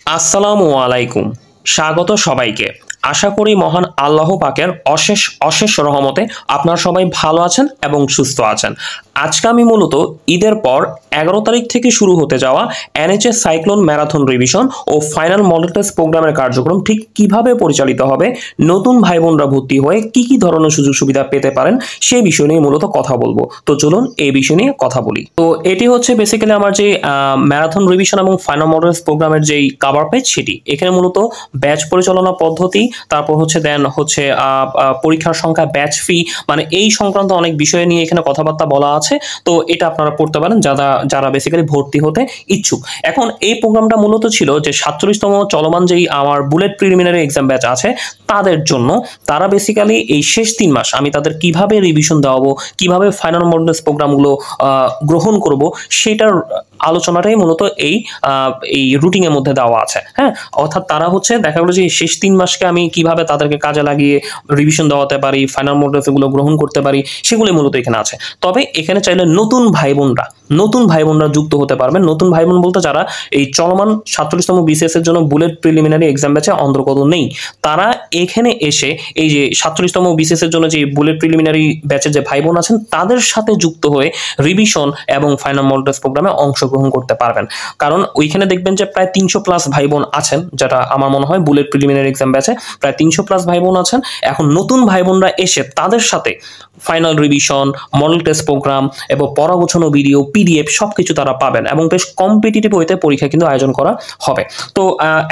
আসসালামু আলাইকুম। স্বাগত সবাইকে। আশা করি মহান আল্লাহ পাকের অশেষ অশেষ রহমতে আপনারা সবাই ভালো আছেন এবং সুস্থ আছেন। আজকে আমি মূলত ঈদের পর 11 তারিখ থেকে শুরু হতে যাওয়া এনএইচএস সাইক্লোন ম্যারাথন রিভিশন ও ফাইনাল মডেল টেস্ট প্রোগ্রামের কার্যক্রম ঠিক কিভাবে পরিচালিত হবে, নতুন ভাই বোনরা ভর্তি হয়ে কি কি ধরনের সুযোগ সুবিধা পেতে পারেন সেই বিষয় নিয়ে মূলত কথা বলবো। তো চলুন এই বিষয় নিয়ে কথা বলি। তো এটি হচ্ছে বেসিক্যালি আমার যে ম্যারাথন রিভিশন এবং ফাইনাল মডেল টেস্ট প্রোগ্রামের যেই কভার পেজ সেটি। এখানে মূলত ব্যাচ পরিচালনা পদ্ধতি, তারপর হচ্ছে দেন হচ্ছে পরীক্ষার সংখ্যা, ব্যাচ ফি, মানে এই সংক্রান্ত অনেক বিষয় নিয়ে এখানে কথাবার্তা বলা আছে। তো এটা আপনারা পড়তে পারেন যারা বেসিক্যালি ভর্তি হতে ইচ্ছুক। এখন এই প্রোগ্রামটা মূলত ছিল যে 47তম চলমান যেই আমার বুলেট প্রিলিমিনারি এক্সাম ব্যাচ আছে তাদের জন্য। তারা বেসিক্যালি এই শেষ 3 মাস আমি তাদের কিভাবে রিভিশন দেওয়াবো, কিভাবে ফাইনাল মডেল টেস্ট প্রোগ্রামগুলো গ্রহণ করব, সেটার আলোচনাটাই মূলত এই রুটিনের মধ্যে দেওয়া আছে। হ্যাঁ, অর্থাৎ তারা হচ্ছে দেখা গেলো যে শেষ 3 মাসকে আমি কিভাবে তাদেরকে কাজে লাগিয়ে রিভিশন দেওয়াতে পারি, ফাইনাল মডেল টেস্টগুলো গ্রহণ করতে পারি, সেগুলো মূলত এখানে আছে। তবে এখানে চাইলে নতুন ভাই বোনরা যুক্ত হতে পারবেন। নতুন ভাই বোন বলতে যারা এই চলমান 47তম বিসিএস এর জন্য বুলেট প্রিলিমিনারি এক্সাম ব্যাচে অন্তর্গত নেই, তারা এখানে এসে এই যে 47তম বিসিএস এর জন্য যে বুলেট প্রিলিমিনারি ব্যাচের যে ভাই বোন আছেন তাদের সাথে যুক্ত হয়ে রিভিশন এবং ফাইনাল মডেল টেস্ট প্রোগ্রামে অংশগ্রহণ করতে পারবেন। কারণ ওইখানে দেখবেন যে প্রায় 300+ ভাই বোন আছেন, যেটা আমার মনে হয় বুলেট প্রিলিমিনারি এক্সাম ব্যাচে প্রায় 300+ ভাই বোন আছেন। এখন নতুন ভাই বোনরা এসে তাদের সাথে final revision, model test program এবং পড়া গোছানো ভিডিও, পিডিএফ সবকিছু তারা পাবেন এবং বেশ কম্পিটিটিভ ওয়েতে পরীক্ষা কিন্তু আয়োজন করা হবে। তো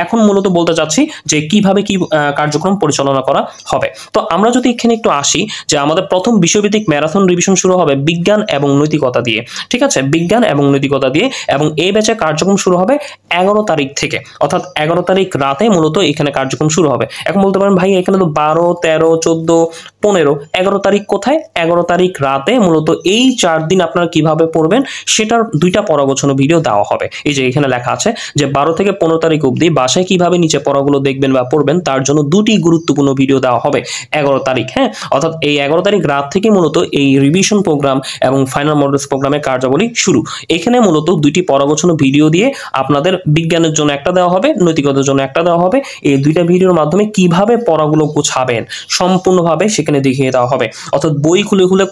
এখন মূলত বলতে চাচ্ছি যে কিভাবে কি কার্যক্রম পরিচালনা করা হবে। তো আমরা যদি এখানে একটু আসি যে আমাদের প্রথম বিষয়ভিত্তিক ম্যারাথন রিভিশন শুরু হবে বিজ্ঞান এবং নৈতিকতা দিয়ে। ঠিক আছে, বিজ্ঞান এবং নৈতিকতা দিয়ে, এবং এই ব্যাচে কার্যক্রম শুরু হবে 11 তারিখ থেকে, অর্থাৎ 11 তারিখ রাতে মূলত এখানে কার্যক্রম শুরু হবে। এখন বলতে পারেন ভাই এখানে তো 12, 13, 14, 15, 11 তারিখ কোথায়? 11 তারিখ রাতে মূলত এই 4 দিন আপনারা কিভাবে পড়বেন সেটার 2টা পড়া গোছানো ভিডিও দেওয়া হবে। এই যে এখানে লেখা আছে যে 12 থেকে 15 তারিখ অবধি বাসায় কিভাবে নিচে পড়াগুলো দেখবেন বা পড়বেন তার জন্য 2টি গুরুত্বপূর্ণ ভিডিও দেওয়া হবে 11 তারিখ। হ্যাঁ, অর্থাৎ এই 11 তারিখ রাত থেকে মূলত এই রিভিশন প্রোগ্রাম এবং ফাইনাল মডেল প্রোগ্রামের কার্যাবলী শুরু। এখানে মূলত 2টি পড়া গোছানো ভিডিও দিয়ে আপনাদের বিজ্ঞানের জন্য একটা দেওয়া হবে, নৈতিকতার জন্য একটা দেওয়া হবে। এই 2টা ভিডিওর মাধ্যমে কিভাবে পড়াগুলো গোছাবেন সম্পূর্ণভাবে সেখানে দেখিয়ে দেওয়া হবে। অর্থাৎ বই খুলে খুলে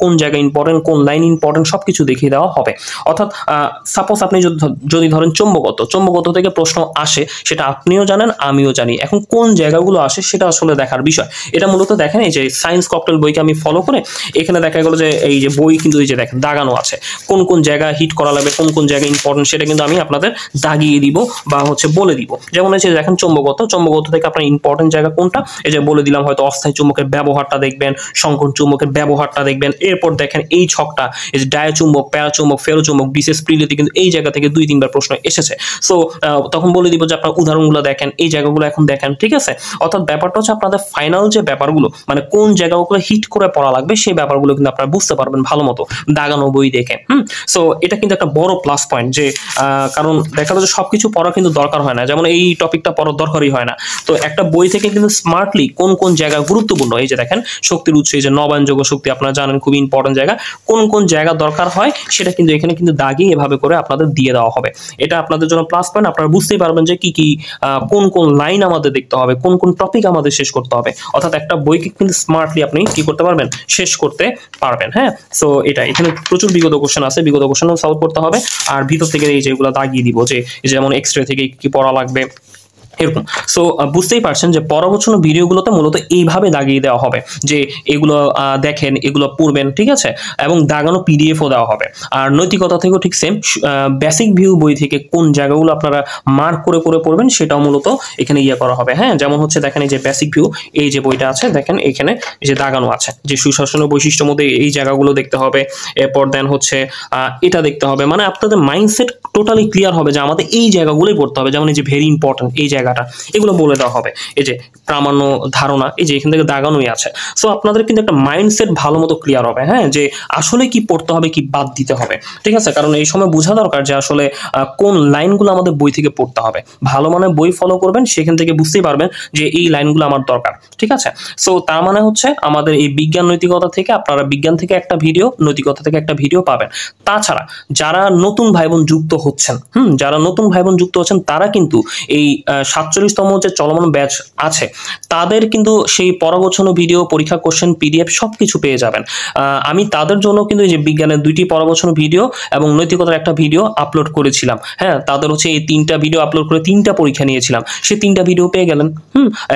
কোন জায়গা ইম্পর্টেন্ট, কোন লাইন ইম্পর্টেন্ট সবকিছু দেখিয়ে দেওয়া হবে। অর্থাৎ সাপোজ আপনি যদি ধরেন চৌম্বকত্ব থেকে প্রশ্ন আসে, সেটা আপনিও জানেন আমিও জানি। এখন কোন জায়গাগুলো আসে সেটা আসলে দেখার বিষয়। এটা মূলত দেখেন এই যে সায়েন্স ককটেল বইকে আমি ফলো করে এখানে দেখা গেল যে এই যে বই কিন্তু এই যে দেখেন দাগানো আছে, কোন কোন জায়গা হিট করা লাগবে, কোন কোন জায়গা ইম্পর্টেন্ট সেটা কিন্তু আমি আপনাদের দাগিয়ে দিব বা হচ্ছে বলে দিব। যেমন হচ্ছে দেখেন চৌম্বকত্ব থেকে আপনার ইম্পর্টেন্ট জায়গা কোনটা এই যে বলে দিলাম। হয়তো অস্থায়ী চুম্বকের ব্যবহারটা দেখবেন, সংকর চুম্বকের ব্যবহারটা দেখবেন। এরপর দেখেন এই ছকটা এই যে ডায়োচুম্বক, প্যারাচুম্বক, ফেরোচুম্বক, বিশেষ প্রিলিতে কিন্তু এই জায়গা থেকে 2-3 বার প্রশ্ন এসেছে। সো তখন বলে দিব যে আপনার উদাহরণগুলো দেখেন, এই জায়গাগুলো এখন দেখেন। ঠিক আছে, অর্থাৎ ব্যাপারটা হচ্ছে আপনাদের ফাইনাল যে ব্যাপারগুলো মানে কোন জায়গাগুলো হিট করে পড়া লাগবে সেই ব্যাপারগুলো কিন্তু আপনারা বুঝতে পারবেন ভালো মতো দাগানো বই দেখে। সো এটা কিন্তু একটা বড় প্লাস পয়েন্ট যে কারণ দেখা যাচ্ছে সবকিছু পড়া কিন্তু দরকার হয় না, যেমন এই টপিকটা পড়ার দরকারই হয় না। তো একটা বই থেকে কিন্তু স্মার্টলি কোন কোন জায়গা গুরুত্বপূর্ণ, এই যে দেখেন শক্তির উৎস, এই যে নবায়নযোগ্য শক্তি আপনারা জানেন খুবই ইম্পর্টেন্ট জায়গা, কোন কোন জায়গা দরকার হয় সেটা কিন্তু এখানে কিন্তু দাগিয়ে এভাবে করে আপনাদের দিয়ে দেওয়া হবে। এটা আপনাদের জন্য প্লাস পয়েন্ট। আপনারা বুঝতেই পারবেন যে কি কোন কোন লাইন আমাদের দেখতে হবে, কোন কোন টপিক আমাদের শেষ করতে হবে। অর্থাৎ একটা বইকে কিন্তু স্মার্টলি আপনি কি করতে পারবেন, শেষ করতে পারবেন। হ্যাঁ, সো এটা এখানে প্রচুর বিগত কোশ্চেন আছে, বিগত কোশ্চেনও সলভ করতে হবে। আর ভিতর থেকে এই যেগুলো দাগিয়ে দিব যে যেমন এক্সরে থেকে কি পড়া লাগবে এরকম। সো বুঝতেই পারছেন যে পরবর্তী ভিডিওগুলোতে মূলত এইভাবে দাগিয়ে দেওয়া হবে যে এগুলো দেখেন, এগুলো পড়বেন। ঠিক আছে, এবং দাগানো পিডিএফও দেওয়া হবে। আর নৈতিকতা থেকেও ঠিক সেম, বেসিক ভিউ বই থেকে কোন জায়গাগুলো আপনারা মার্ক করে করে পড়বেন সেটাও মূলত এখানে করা হবে। হ্যাঁ, যেমন হচ্ছে দেখেন এই যে বেসিক ভিউ এই যে বইটা আছে দেখেন এখানে এই যে দাগানো আছে যে সুশাসনের বৈশিষ্ট্যের মধ্যে এই জায়গাগুলো দেখতে হবে। এরপর দেন হচ্ছে এটা দেখতে হবে, মানে আপনাদের মাইন্ডসেট টোটালি ক্লিয়ার হবে যে আমাদের এই জায়গাগুলোই পড়তে হবে। যেমন এই যে ভেরি ইম্পর্টেন্ট এই জায়গাটা ম্যাটার, এগুলো বলে দেওয়া হবে। এই যে প্রামাণ্য ধারণা, এই যে এখান থেকে দাগানোই আছে। সো আপনাদের কিন্তু একটা মাইন্ডসেট ভালো মতো ক্লিয়ার হবে, হ্যাঁ, যে আসলে কি পড়তে হবে, কি বাদ দিতে হবে, ঠিক আছে। কারণ এই সময় বোঝা দরকার যে আসলে কোন লাইনগুলো আমাদের বই থেকে পড়তে হবে। ভালো মানে বই ফলো করবেন, সেখান থেকে বুঝতেই পারবেন যে এই লাইনগুলো আমার দরকার, ঠিক আছে। সো তার মানে হচ্ছে আমাদের এই বিজ্ঞান নৈতিকতা থেকে আপনারা বিজ্ঞান থেকে একটা ভিডিও, নৈতিকতা থেকে একটা ভিডিও পাবেন। তাছাড়া যারা নতুন ভাই বোন যুক্ত হচ্ছেন, যারা নতুন ভাই বোন যুক্ত হচ্ছেন তারা কিন্তু এই 47তম যে চলমান ব্যাচ আছে তাদের কিন্তু সেই পরগোছানো ভিডিও, পরীক্ষা কোশ্চেন, পিডিএফ সবকিছু পেয়ে যাবেন। আমি তাদের জন্য কিন্তু এই যে বিজ্ঞানের 2টি পরগোছানো ভিডিও এবং নৈতিকতার একটা ভিডিও আপলোড করেছিলাম, হ্যাঁ, তাদের হচ্ছে এই 3টা ভিডিও আপলোড করে 3টা পরীক্ষা নিয়েছিলাম, সেই 3টা ভিডিও পেয়ে গেলেন।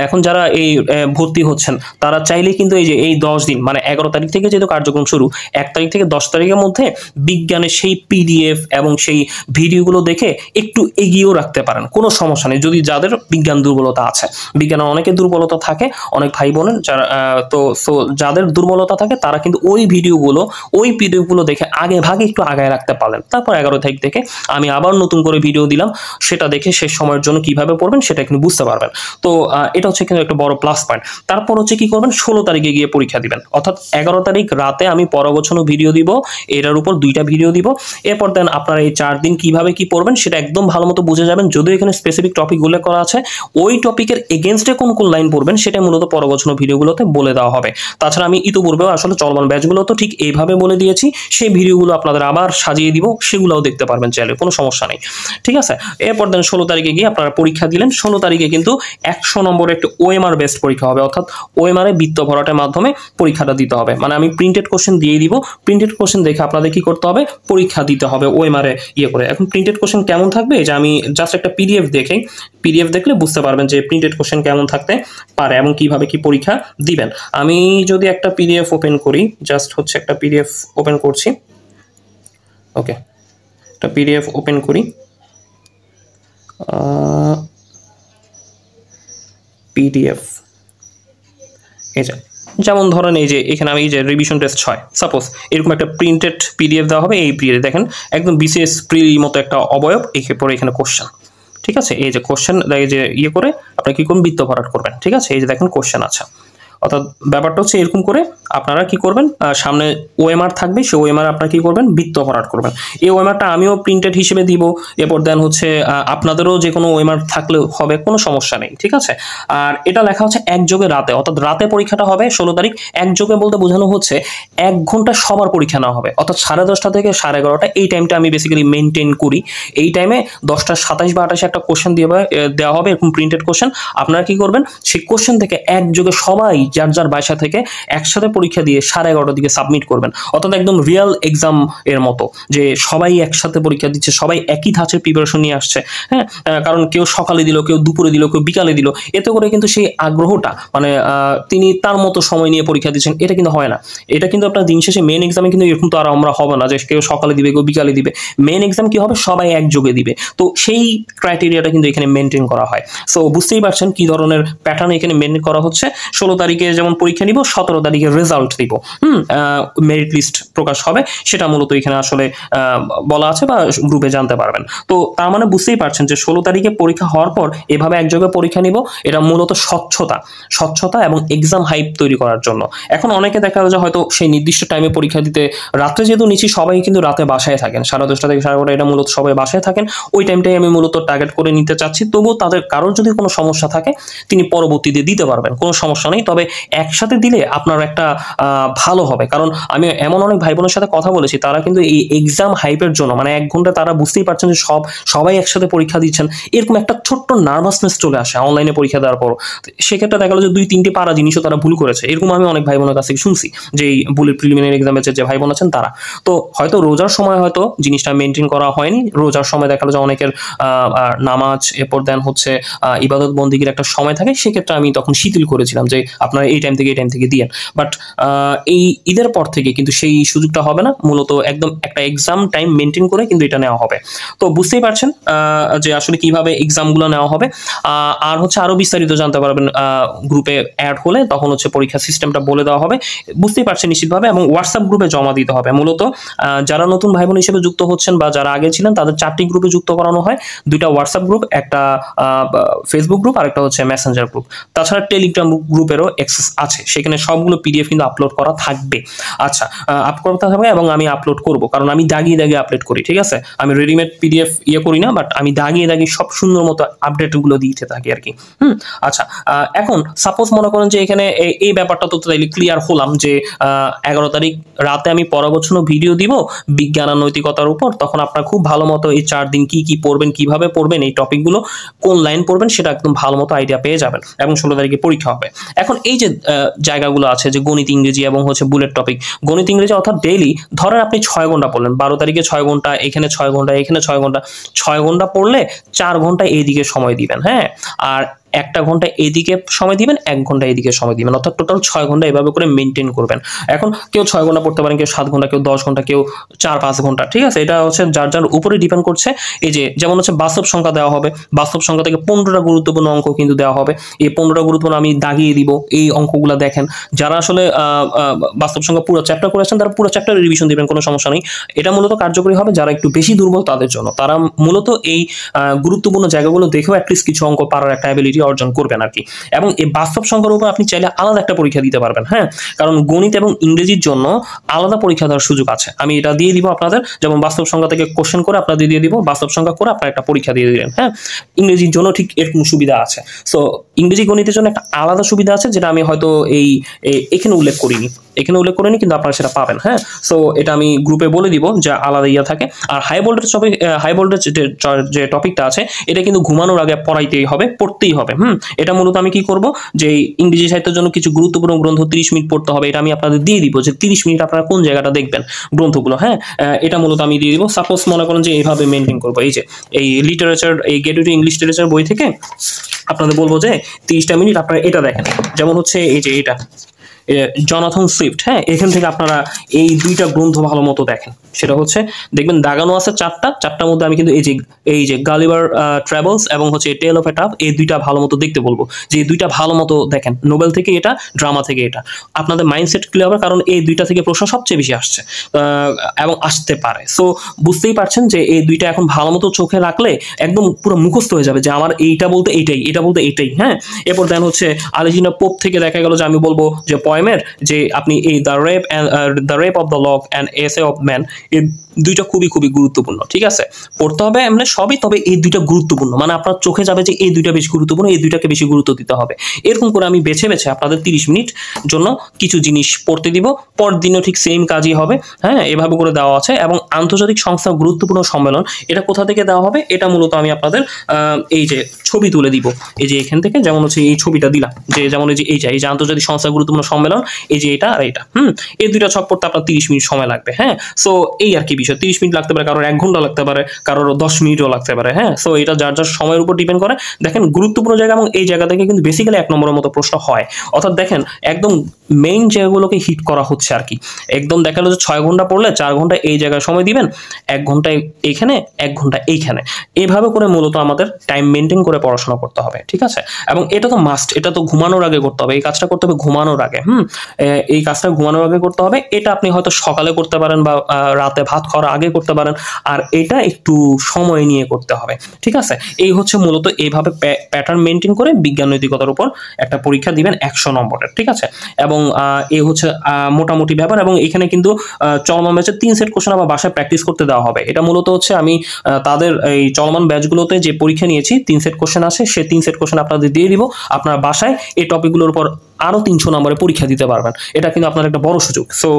এখন যারা এই ভর্তি হচ্ছেন তারা চাইলে কিন্তু এই যে এই 10 দিন মানে 11 তারিখ থেকে যেহেতু কার্যক্রম শুরু, 1 তারিখ থেকে 10 তারিখের মধ্যে বিজ্ঞানের সেই পিডিএফ এবং সেই ভিডিওগুলো দেখে একটু এগিয়েও রাখতে পারেন, কোনো সমস্যা নেই। যদি যাদের বিজ্ঞান দুর্বলতা আছে, বিজ্ঞানের অনেকের দুর্বলতা থাকে, অনেক ভাই বোনের যারা তো যাদের দুর্বলতা থাকে তারা কিন্তু ওই পিডিএফগুলো দেখে আগে ভাগে একটু আগায় রাখতে পারলেন। তারপর 11 তারিখ থেকে আমি আবার নতুন করে ভিডিও দিলাম, সেটা দেখে শেষ সময়ের জন্য কিভাবে পড়বেন সেটা কিন্তু বুঝতে পারবেন। তো এটা হচ্ছে কিন্তু একটা বড় প্লাস পয়েন্ট। তারপর হচ্ছে কি করবেন, 16 তারিখে গিয়ে পরীক্ষা দিবেন, অর্থাৎ 11 তারিখ রাতে আমি পরগোছানো ভিডিও দিব, এটার উপর 2টা ভিডিও দিব। এরপর দেন আপনারা এই 4 দিন কিভাবে কি পড়বেন সেটা একদম ভালো মতো বুঝে যাবেন। যদিও এখানে স্পেসিফিক টপিক উল্লেখ করা আছে, ওই টপিকের এগেনস্টে কোন কোন লাইন পড়বেন সেটা মূলত পরগোছানো ভিডিওগুলোতে বলে দেওয়া হবে। তাছাড়া আমি ইতিপূর্বেও আসলে চলমান ব্যাচগুলো তো ঠিক এইভাবে বলে দিয়েছি, সেই ভিডিওগুলো আপনাদের আবার সাজিয়ে দিব, সেগুলোও দেখতে পারবেন চাইলে, কোনো সমস্যা নেই, ঠিক আছে। এরপর দেন 16 তারিখে গিয়ে আপনারা পরীক্ষা দিলেন। 16 তারিখে কিন্তু 100 নম্বরের একটা ওএমআর বেসড পরীক্ষা হবে, অর্থাৎ ওএমআর এ বৃত্ত ভরাটের মাধ্যমে পরীক্ষাটা দিতে হবে। মানে আমি প্রিন্টেড কোশ্চেন দিয়ে দিব, প্রিন্টেড কোশ্চেন দেখে আপনাদের কি করতে হবে, পরীক্ষা দিতে হবে ওএমআর এ ইয়ে করে। এখন প্রিন্টেড কোশ্চেন কেমন থাকবে, যে আমি জাস্ট একটা পিডিএফ দেখলে বুঝতে পারবেন যে প্রিন্টেড কোশ্চেন কেমন থাকতে পারে এবং কিভাবে কি পরীক্ষা দিবেন। আমি যদি একটা পিডিএফ ওপেন করি, জাস্ট হচ্ছে একটা পিডিএফ ওপেন করছি, ওকে, একটা পিডিএফ ওপেন করি, পিডিএফ এই যেমন ধরেন এই যে এখানে আমি এই যে রিভিশন টেস্ট 6 সাপোজ এরকম একটা প্রিন্টেড পিডিএফ দেওয়া হবে। এই পিডিএফ দেখেন একদম বিসিএস প্রির মতো একটা অবয়ব, এরপরে এখানে কোশ্চেন, ঠিক আছে। এই যে কোশ্চেন এই যে ইয়ে করে আপনি কি করবেন, বৃত্ত ভরাট করবেন, ঠিক আছে। এই যে দেখেন কোশ্চেন আছে, অর্থাৎ ব্যাপারটা হচ্ছে এরকম করে আপনারা কি করবেন, সামনে ওএমআর থাকবে, সেই ওএমআর আপনারা কি করবেন, বৃত্ত ভরাট করবেন। এই ওএমআরটা আমিও প্রিন্টেড হিসেবে দিব। এরপর দেন হচ্ছে আপনাদেরও যে কোনো ওএমআর থাকলে হবে, কোনো সমস্যা নেই, ঠিক আছে। আর এটা লেখা হচ্ছে একযোগে রাতে, অর্থাৎ রাতে পরীক্ষাটা হবে 16 তারিখ। একযোগে বলতে বোঝানো হচ্ছে 1 ঘন্টা সবার পরীক্ষা নেওয়া হবে, অর্থাৎ 10:30 থেকে 11:30 এই টাইমটা আমি বেসিক্যালি মেনটেন করি। এই টাইমে 10টা 27 বা 28 একটা কোশ্চেন দেওয়া হবে, এরকম প্রিন্টেড কোশ্চেন। আপনারা কি করবেন, সেই কোশ্চেন থেকে একযোগে সবাই যার যার বাসা থেকে একসাথে পরীক্ষা দিয়ে 11:30টার দিকে সাবমিট করবেন, অর্থাৎ একদম রিয়েল এক্সাম এর মতো, যে সবাই একসাথে পরীক্ষা দিচ্ছে, সবাই একই ধাঁচের প্রিপারেশন নিয়ে আসছে, হ্যাঁ। কারণ কেউ সকালে দিল, কেউ দুপুরে দিল, কেউ বিকালে দিল, এতে করে কিন্তু সেই আগ্রহটা মানে তিনি তার মতো সময় নিয়ে পরীক্ষা দিচ্ছেন, এটা কিন্তু হয় না। এটা কিন্তু আপনার দিন শেষে মেন এক্সামে কিন্তু এরকম তো আর আমরা হবে না যে কেউ সকালে দিবে কেউ বিকালে দিবে। মেন এক্সাম কি হবে, সবাই একযোগে দিবে। তো সেই ক্রাইটেরিয়াটা কিন্তু এখানে মেনটেন করা হয়। সো বুঝতেই পারছেন কি ধরনের প্যাটার্ন এখানে মেনটেন করা হচ্ছে। 16 তারিখে যেমন পরীক্ষা নিব, 17 তারিখে রেজাল্ট দিব, মেরিট লিস্ট প্রকাশ হবে, সেটা মূলত এখানে আসলে বলা আছে বা গ্রুপে জানতে পারবেন। তো তার মানে বুঝতেই পারছেন যে 16 তারিখে পরীক্ষা হওয়ার পর এভাবে একযোগে পরীক্ষা নিব, এটা মূলত স্বচ্ছতা এবং এক্সাম হাইপ তৈরি করার জন্য। এখন অনেকে দেখা যায় হয়তো সেই নির্দিষ্ট টাইমে পরীক্ষা দিতে, রাত্রে যেহেতু নিচ্ছি সবাই কিন্তু রাতে বাসায় থাকেন, 10:30 থেকে 11:30 এটা মূলত সবাই বাসায় থাকেন, ওই টাইমটাই আমি মূলত টার্গেট করে নিতে চাচ্ছি। তবুও তাদের কারোর যদি কোনো সমস্যা থাকে তিনি পরবর্তীতে দিতে পারবেন, কোনো সমস্যা নেই। তবে একসাথে দিলে আপনার একটা ভালো হবে, কারণ আমি এমন অনেক ভাই বোনের সাথে কথা বলেছি, তারা কিন্তু এই এক্সাম হাইপের জন্য মানে 1 ঘন্টা তারা বুঝতেই পারছেন যে সবাই একসাথে পরীক্ষা দিচ্ছেন, এরকম একটা ছোট্ট নার্ভাসনেস চলে আসে অনলাইনে পরীক্ষা দেওয়ার পর। সেক্ষেত্রে দেখা গেল যে 2-3টি পারা জিনিসও তারা ভুল করেছে, এরকম আমি অনেক ভাই বোনের কাছ থেকে শুনছি, যে এই বুলেট প্রিলিমিনারি এক্সামে যে ভাই বোন আছেন তারা। তো হয়তো রোজার সময় হয়তো জিনিসটা মেনটেন করা হয়নি, রোজার সময় দেখা গেল যে অনেকের নামাজ, এরপর দেন হচ্ছে ইবাদত বন্দিগির একটা সময় থাকে, সেক্ষেত্রে আমি তখন শিথিল করেছিলাম যে আপনার আপনারা এই টাইম থেকে এই টাইম থেকে দিয়েন। বাট এই ঈদের পর থেকে কিন্তু সেই সুযোগটা হবে না, মূলত একদম একটা এক্সাম টাইম মেনটেন করে কিন্তু এটা নেওয়া হবে। তো বুঝতেই পারছেন যে আসলে কিভাবে এক্সামগুলো নেওয়া হবে। আর হচ্ছে আরও বিস্তারিত জানতে পারবেন গ্রুপে অ্যাড হলে, তখন হচ্ছে পরীক্ষা সিস্টেমটা বলে দেওয়া হবে, বুঝতেই পারছেন নিশ্চিতভাবে। এবং হোয়াটসঅ্যাপ গ্রুপে জমা দিতে হবে। মূলত যারা নতুন ভাই বোন হিসেবে যুক্ত হচ্ছেন বা যারা আগে ছিলেন তাদের 4টি গ্রুপে যুক্ত করানো হয়, 2টা হোয়াটসঅ্যাপ গ্রুপ, একটা ফেসবুক গ্রুপ আর একটা হচ্ছে মেসেঞ্জার গ্রুপ। তাছাড়া টেলিগ্রাম গ্রুপেরও অ্যাক্সেস আছে, সেখানে সবগুলো পিডিএফ কিন্তু আপলোড করা থাকবে। আচ্ছা, আপলোড করতে হবে এবং আমি আপলোড করব, কারণ আমি দাগিয়ে দাগিয়ে আপলোড করি, ঠিক আছে? আমি রেডিমেড পিডিএফ করি না, বাট আমি দাগিয়ে দাগিয়ে সব সুন্দর মতো আপডেটগুলো দিতে থাকি আর কি। আচ্ছা, এখন সাপোজ মনে করেন যে এখানে এই ব্যাপারটা তো তাইলে ক্লিয়ার হলাম যে 11 তারিখ রাতে আমি পরাগচ্ছন্ন ভিডিও দিব বিজ্ঞান আর নৈতিকতার উপর। তখন আপনারা খুব ভালো মতো এই 4 দিন কি কি পড়বেন, কিভাবে পড়বেন, এই টপিকগুলো কোন লাইন পড়বেন সেটা একদম ভালো মতো আইডিয়া পেয়ে যাবেন। এবং 16 তারিখে পরীক্ষা হবে। এখন এই যে জায়গাগুলো আছে যে গণিত, ইংরেজি এবং হচ্ছে বুলেট টপিক, গণিত ইংরেজি অর্থাৎ ডেইলি ধরেন আপনি 6 ঘন্টা পড়লেন, 12 তারিখে 6 ঘন্টা, এখানে 6 ঘন্টা, এখানে 6 ঘন্টা, 6 ঘন্টা পড়লে 4 ঘন্টা এইদিকে সময় দিবেন, হ্যাঁ? আর 1 ঘন্টা এদিকে সময় দিবেন, 1 ঘন্টা এদিকে সময় দিবেন, অর্থাৎ টোটাল 6 ঘন্টা এভাবে করে মেনটেন করবেন। এখন কেউ 6 ঘন্টা পড়তে পারেন, কেউ 7 ঘন্টা, কেউ 10 ঘন্টা, কেউ 4-5 ঘন্টা, ঠিক আছে? এটা হচ্ছে যার যার উপরে ডিপেন্ড করছে। এই যে যেমন হচ্ছে বাস্তব সংখ্যা দেওয়া হবে, বাস্তব সংখ্যা থেকে 15টা গুরুত্বপূর্ণ অঙ্ক কিন্তু দেওয়া হবে। এই 15টা গুরুত্বপূর্ণ আমি দাগিয়ে দিব, এই অঙ্কগুলো দেখেন। যারা আসলে বাস্তব সংখ্যা পুরো চ্যাপ্টার করেছেন তারা পুরো চ্যাপ্টার রিভিশন দিবেন, কোনো সমস্যা নেই। এটা মূলত কার্যকরী হবে যারা একটু বেশি দুর্বল তাদের জন্য। তারা মূলত এই গুরুত্বপূর্ণ জায়গাগুলো দেখেও অ্যাটলিস্ট কিছু অঙ্ক পারার একটা অ্যাবিলিটি অর্জন করবেন আর কি। এবং এই বাস্তব সংখ্যার উপর আপনি চাইলে আলাদা একটা পরীক্ষা দিতে পারবেন, হ্যাঁ? কারণ গণিত এবং ইংরেজির জন্য আলাদা পরীক্ষা দেওয়ার সুযোগ আছে। আমি এটা দিয়ে দিব আপনাদের, যেমন বাস্তব সংখ্যা থেকে কোশ্চেন করে আপনাদের দিয়ে দিব, বাস্তব সংখ্যা করে আপনারা একটা পরীক্ষা দিয়ে দিলেন, হ্যাঁ? ইংরেজির জন্য ঠিক এরকম সুবিধা আছে। সো ইংরেজি গণিতের জন্য একটা আলাদা সুবিধা আছে, যেটা আমি হয়তো এখানে উল্লেখ করিনি, কিন্তু আপনারা সেটা পাবেন, হ্যাঁ? সো এটা আমি গ্রুপে বলে দিব যে আলাদা ইয়া থাকে। আর হাই ভোল্টেজ যে টপিকটা আছে এটা কিন্তু ঘুমানোর আগে পড়তেই হবে। এটা মূলত আমি কি করব, যে ইংরেজি সাহিত্যের জন্য কিছু গুরুত্বপূর্ণ গ্রন্থ 30 মিনিট পড়তে হবে, এটা আমি আপনাদের দিয়ে দিব যে 30 মিনিট আপনারা কোন জায়গাটা দেখবেন গ্রন্থগুলো, হ্যাঁ? এটা মূলত আমি দিয়ে দিব। সাপোজ মনে করেন যে এইভাবে মেনটেন করবো, এই যে এই লিটারেচার, এই গেট টু ইংলিশ লিটারেচার বই থেকে আপনাদের বলবো যে 30টা মিনিট আপনারা এটা দেখেন। যেমন হচ্ছে এই যে এটা জনাথন সুইফট, হ্যাঁ? এখান থেকে আপনারা এই 2টা গ্রন্থ ভালো মতো দেখেন। সেটা হচ্ছে দেখবেন দাগানো আছে 4টার মধ্যে আমি কিন্তু এই যে গালিভার ট্রাভেলস এবং হচ্ছে টেল অফ এ টাফ, এই 2টা ভালো মতো দেখতে বলবো, যে এই 2টা ভালো মতো দেখেন। নোবেল থেকে এটা, ড্রামা থেকে এটা, আপনাদের মাইন্ডসেট ক্লিয়ার হবে, কারণ এই 2টা থেকে প্রশ্ন সবচেয়ে বেশি আসছে এবং আসতে পারে। সো বুঝতেই পারছেন যে এই 2টা এখন ভালো মতো চোখে রাখলে একদম পুরো মুখস্থ হয়ে যাবে যে আমার এইটা বলতে এইটাই, এটা বলতে এইটাই, হ্যাঁ? এরপর দেন হচ্ছে আলেকজান্ডার পোপ থেকে দেখা গেল যে আমি বলবো যে পয়েমের যে আপনি এই the rape of the lock and এসে অফ ম্যান, এই 2টা খুবই খুবই গুরুত্বপূর্ণ, ঠিক আছে? পড়তে হবে এমনি সবই, তবে এই 2টা গুরুত্বপূর্ণ, মানে আপনার চোখে যাবে যে এই 2টা বেশি গুরুত্বপূর্ণ, এই 2টাকে বেশি গুরুত্ব দিতে হবে। এরকম করে আমি বেছে বেছে আপনাদের 30 মিনিট জন্য কিছু জিনিস পড়তে দিব। পরের দিনও ঠিক সেম কাজই হবে, হ্যাঁ? এভাবে করে দেওয়া আছে। এবং আন্তর্জাতিক সংস্থা গুরুত্বপূর্ণ সম্মেলন, এটা কোথা থেকে দেওয়া হবে, এটা মূলত আমি আপনাদের এই যে ছবি তুলে দিব, এই যে এখান থেকে, যেমন হচ্ছে এই ছবিটা দিলাম, যে যেমন এই যে আন্তর্জাতিক সংস্থা গুরুত্বপূর্ণ সম্মেলন, এই যে এটা আর এটা, এই 2টা ছক পড়তে আপনার 30 মিনিট সময় লাগবে, হ্যাঁ? সো এই আর কি বিষয়, 30 মিনিট লাগতে পারে, কারোর 1 ঘন্টা লাগতে পারে, কারোর 10 মিনিটও লাগতে পারে, হ্যাঁ? সো এটা যার যার সময়ের উপর ডিপেন্ড করে। দেখেন গুরুত্বপূর্ণ জায়গা এবং এই জায়গা থেকে কিন্তু বেসিক্যালি 1 নম্বরের মতো প্রশ্ন হয়, অর্থাৎ দেখেন একদম মেইন জায়গাগুলোকে হিট করা হচ্ছে আর কি। একদম দেখা গেল যে 6 ঘন্টা পড়লে 4 ঘন্টা এই জায়গায় সময় দিবেন, 1 ঘন্টা এইখানে, 1 ঘন্টা এইখানে, এইভাবে করে মূলত আমাদের টাইম মেনটেন করে পড়াশোনা করতে হবে, ঠিক আছে? এবং এটা তো মাস্ট, এটা তো ঘুমানোর আগে করতে হবে, এই কাজটা করতে হবে ঘুমানোর আগে, এই কাজটা ঘুমানোর আগে করতে হবে। এটা আপনি হয়তো সকালে করতে পারেন বা রাতে ভাত খাওয়ার আগে করতে পারেন, আর এটা একটু সময় নিয়ে করতে হবে, ঠিক আছে? এই হচ্ছে মূলত এইভাবে প্যাটার্ন মেনটেন করে বিজ্ঞান নৈতিকতার উপর একটা পরীক্ষা দিবেন 100 নম্বরের, ঠিক আছে? এবং এই হচ্ছে মোটামুটি ব্যাপার। এবং এখানে কিন্তু চলমান ব্যাচের 3 সেট কোশ্চেন আবার বাসায় প্র্যাকটিস করতে দেওয়া হবে। এটা মূলত হচ্ছে আমি তাদের এই চলমান ব্যাচগুলোতে যে পরীক্ষা নিয়েছি 3 সেট কোশ্চেন আছে, সে 3 সেট কোশ্চেন আপনাদের দিয়ে দিব। আপনারা বাসায় এই টপিকগুলোর উপর আরো 300 নম্বরে পরীক্ষা দিতে পারবেন। এটা কিন্তু আপনার একটা বড় সুযোগ। সো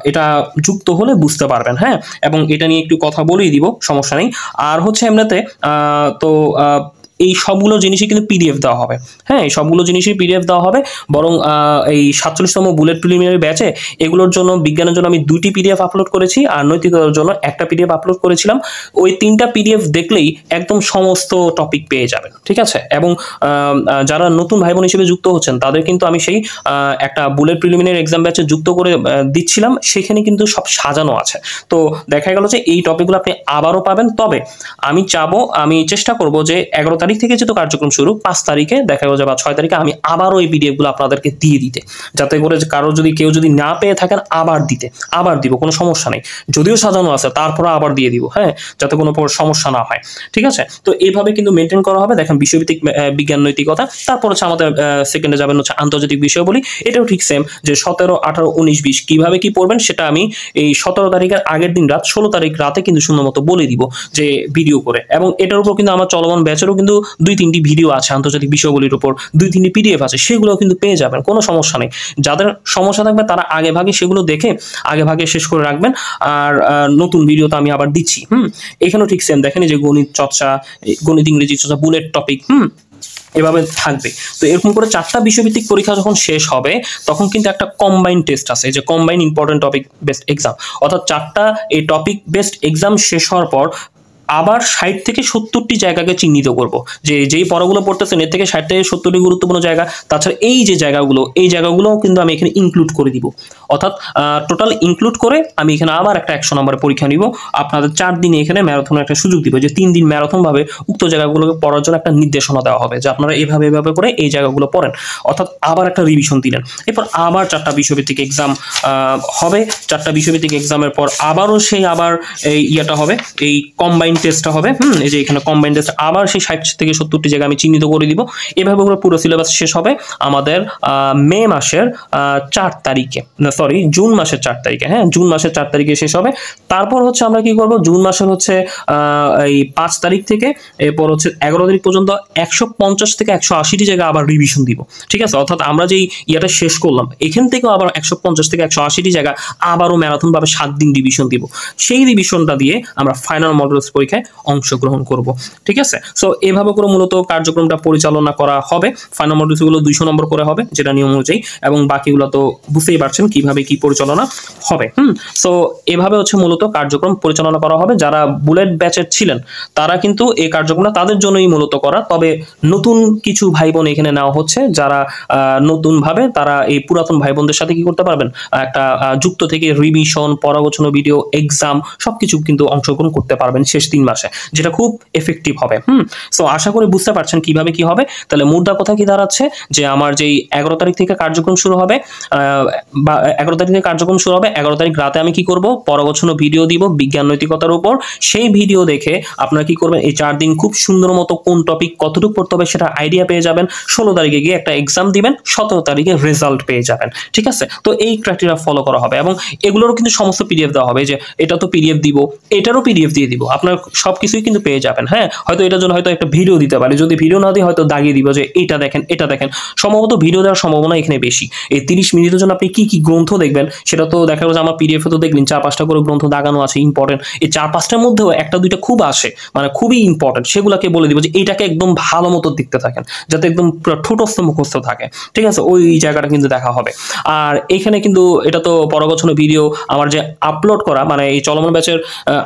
এটা যুক্ত হলে বুঝতে পারবেন, হ্যাঁ? এবং এটা নিয়ে একটু কথা বলেই দিব, সমস্যা নেই। আর হচ্ছে এমনিতে তো এই সবগুলো জিনিসই কিন্তু পিডিএফ দেওয়া হবে। হ্যাঁ, এই সবগুলো জিনিসই পিডিএফ দেওয়া হবে। বরং এই 47তম বুলেট প্রিলিমিনারি ব্যাচে এগুলোর জন্য, বিজ্ঞানের জন্য আমি 2টি পিডিএফ আপলোড করেছি, আর নৈতিকতার জন্য একটা পিডিএফ আপলোড করেছিলাম। ওই 3টা পিডিএফ দেখলেই একদম সমস্ত টপিক পেয়ে যাবেন, ঠিক আছে। এবং যারা নতুন ভাই বোন হিসেবে যুক্ত হচ্ছেন তাদের কিন্তু আমি সেই একটা বুলেট প্রিলিমিনারি এক্সাম ব্যাচে যুক্ত করে দিচ্ছিলাম, সেখানে কিন্তু সব সাজানো আছে। তো দেখা গেল যে এই টপিকগুলো আপনি আবারও পাবেন। তবে আমি চেষ্টা করব যে 11 তারিখ থেকে যেহেতু কার্যক্রম শুরু, 5 তারিখে দেখা গেল যে বা 6 তারিখে আমি আবারও এই পিডিএফগুলো আপনাদেরকে দিয়ে দিতে, যাতে করে কেউ যদি না পেয়ে থাকেন আবার দিব, কোনো সমস্যা নেই। যদিও সাজানো আছে তারপরে আবার দিয়ে দিব, হ্যাঁ, যাতে কোনো সমস্যা না হয়, ঠিক আছে। তো এইভাবে কিন্তু মেনটেন করা হবে। দেখেন, বিষয়ভিত্তিক বিজ্ঞান নৈতিকতা, তারপর হচ্ছে আমাদের সেকেন্ডে যাবেন হচ্ছে আন্তর্জাতিক বিষয় বলি। এটাও ঠিক সেম, যে 17, 18, 19, 20 কিভাবে কি পড়বেন সেটা আমি এই 17 তারিখের আগের দিন রাত 16 তারিখ রাতে কিন্তু সুন্দর মতো বলে দিব যে ভিডিও করে। এবং এটার উপর কিন্তু আমার চলমান ব্যাচেরও কিন্তু 2-3টি ভিডিও আছে, আন্তর্জাতিক বিষয়গুলির উপর 2-3টি পিডিএফ আছে, সেগুলো কিন্তু পেয়ে যাবেন, কোনো সমস্যা নেই। যাদের সমস্যা থাকবে তারা আগে ভাগে সেগুলো দেখে আগে ভাগে শেষ করে রাখবেন। আর নতুন ভিডিও তো আমি আবার দিচ্ছি। এখানেও ঠিক সেম, দেখেন যে গণিত চর্চা, গণিত ইংরেজি চর্চা, বুলেট টপিক, এভাবে থাকবে। তো এরকম করে 4টা বিষয়ভিত্তিক পরীক্ষা যখন শেষ হবে তখন কিন্তু একটা কম্বাইন টেস্ট আছে, যে combine important topic based exam. অর্থাৎ 4টা এই টপিক বেসড এক্সাম শেষ হওয়ার পর আবার 60 থেকে 70টি জায়গাকে চিহ্নিত করব, যে যেই পড়াগুলো পড়তেছেন এর থেকে 60 থেকে 70টি গুরুত্বপূর্ণ জায়গা। তাছাড়া এই জায়গাগুলোও কিন্তু আমি এখানে ইনক্লুড করে দিব। অর্থাৎ টোটাল ইনক্লুড করে আমি এখানে আবার একটা 100 নম্বরের পরীক্ষা নিব। আপনাদের 4 দিনে এখানে ম্যারাথনের একটা সুযোগ দিব, যে 3 দিন ম্যারাথনভাবে উক্ত জায়গাগুলোকে পড়ার জন্য একটা নির্দেশনা দেওয়া হবে, যে আপনারা এভাবে করে এই জায়গাগুলো পড়েন। অর্থাৎ আবার একটা রিভিশন দিলেন। এরপর আবার 4টা বিষয়ভিত্তিক এক্সাম হবে। 4টা বিষয়ভিত্তিক এক্সামের পর আবারও এই ইয়েটা হবে, এই কম্বাইন টেস্টটা হবে। এই যে এখানে কম্বাইন টেস্ট, আবার সেই 60 থেকে 70টি জায়গা আমি চিহ্নিত করে দিব। এভাবে করে পুরো সিলেবাস শেষ হবে আমাদের জুন মাসের 4 তারিখে। হ্যাঁ, জুন মাসের 4 তারিখে শেষ হবে। তারপর হচ্ছে আমরা কি করব, জুন মাসের হচ্ছে এই 5 তারিখ থেকে এরপর হচ্ছে 11 তারিখ পর্যন্ত 150 থেকে 180টি জায়গা আবার রিভিশন দিব, ঠিক আছে। অর্থাৎ আমরা যেই ইয়েটা শেষ করলাম এখান থেকেও আবার 150 থেকে 180টি জায়গা আবারও ম্যারাথনভাবে 7 দিন রিভিশন দিব। সেই রিভিশনটা দিয়ে আমরা ফাইনাল মডেলস পরীক্ষায় অংশগ্রহণ করব, ঠিক আছে। সো এভাবে করে মূলত কার্যক্রমটা পরিচালনা করা হবে। ফাইনাল মডেলসগুলো 200 নম্বর করে হবে, যেটা নিয়ম অনুযায়ী, এবং বাকিগুলো তো বুঝতেই পারছেন কিভাবে কি পরিচালনা হবে। সো এভাবে হচ্ছে মূলত কার্যক্রম পরিচালনা করা হবে। যারা বুলেট ব্যাচের ছিলেন তারা কিন্তু এই কার্যক্রমটা তাদের জন্যই মূলত করা। তবে নতুন কিছু ভাই বোন এখানে নেওয়া হচ্ছে, যারা নতুনভাবে তারা এই পুরাতন ভাই বোনদের সাথে কি করতে পারবেন, একটা যুক্ত থেকে রিভিশন, পড়াগোছানো ভিডিও, এক্সাম সবকিছু কিন্তু অংশগ্রহণ করতে পারবেন শেষ 3 মাসে, যেটা খুব এফেক্টিভ হবে। সো আশা করি বুঝতে পারছেন কিভাবে কি হবে। তাহলে মুদ্রা কথা কি দাঁড়াচ্ছে, যে আমার যেই 11 তারিখ থেকে কার্যক্রম শুরু হবে, 11 তারিখ রাতে আমি কি করব, পড়াগোছানো ভিডিও দিব বিজ্ঞান নৈতিকতার উপর। সেই ভিডিও দেখে আপনারা কি করবেন, এই 4 দিন খুব সুন্দর মতো কোন টপিক কতটুকু পড়তে হবে সেটা আইডিয়া পেয়ে যাবেন। 16 তারিখে গিয়ে একটা এক্সাম দিবেন, 17 তারিখে রেজাল্ট পেয়ে যাবেন, ঠিক আছে। তো এই ক্রাইটেরিয়া ফলো করা হবে, এবং এগুলোরও কিন্তু সমস্ত পিডিএফ দেওয়া হবে, যে এটা তো পিডিএফ দিব, এটারও পিডিএফ দিয়ে দিব, আপনার সবকিছুই কিন্তু পেয়ে যাবেন। হ্যাঁ, হয়তো এটার জন্য হয়তো একটা ভিডিও দিতে পারি, যদি ভিডিও না দিই হয়তো দাগিয়ে দিব যে এটা দেখেন। সম্ভবত ভিডিও দেওয়ার সম্ভাবনা এখানে বেশি। এই 30 মিনিটের জন্য আপনি কি গ্রন্থ দেখবেন সেটা তো দেখা গেল যে আমার পিডিএফে তো দেখলেন 4-5টা করে গ্রন্থ দাগানো আছে ইম্পর্টেন্ট। এই 4-5টার মধ্যেও 1-2টা খুব আসে, মানে খুবই ইম্পর্টেন্ট, সেগুলোকে বলে দিব যে এইটাকে একদম ভালো মতো দেখতে থাকেন, যাতে একদম পুরো ঠোঁটস্থ মুখস্থ থাকে, ঠিক আছে। ওই জায়গাটা কিন্তু দেখা হবে। আর এখানে কিন্তু এটা তো পরগছন্ন ভিডিও আমার যে আপলোড করা, মানে এই চলমান ব্যাচের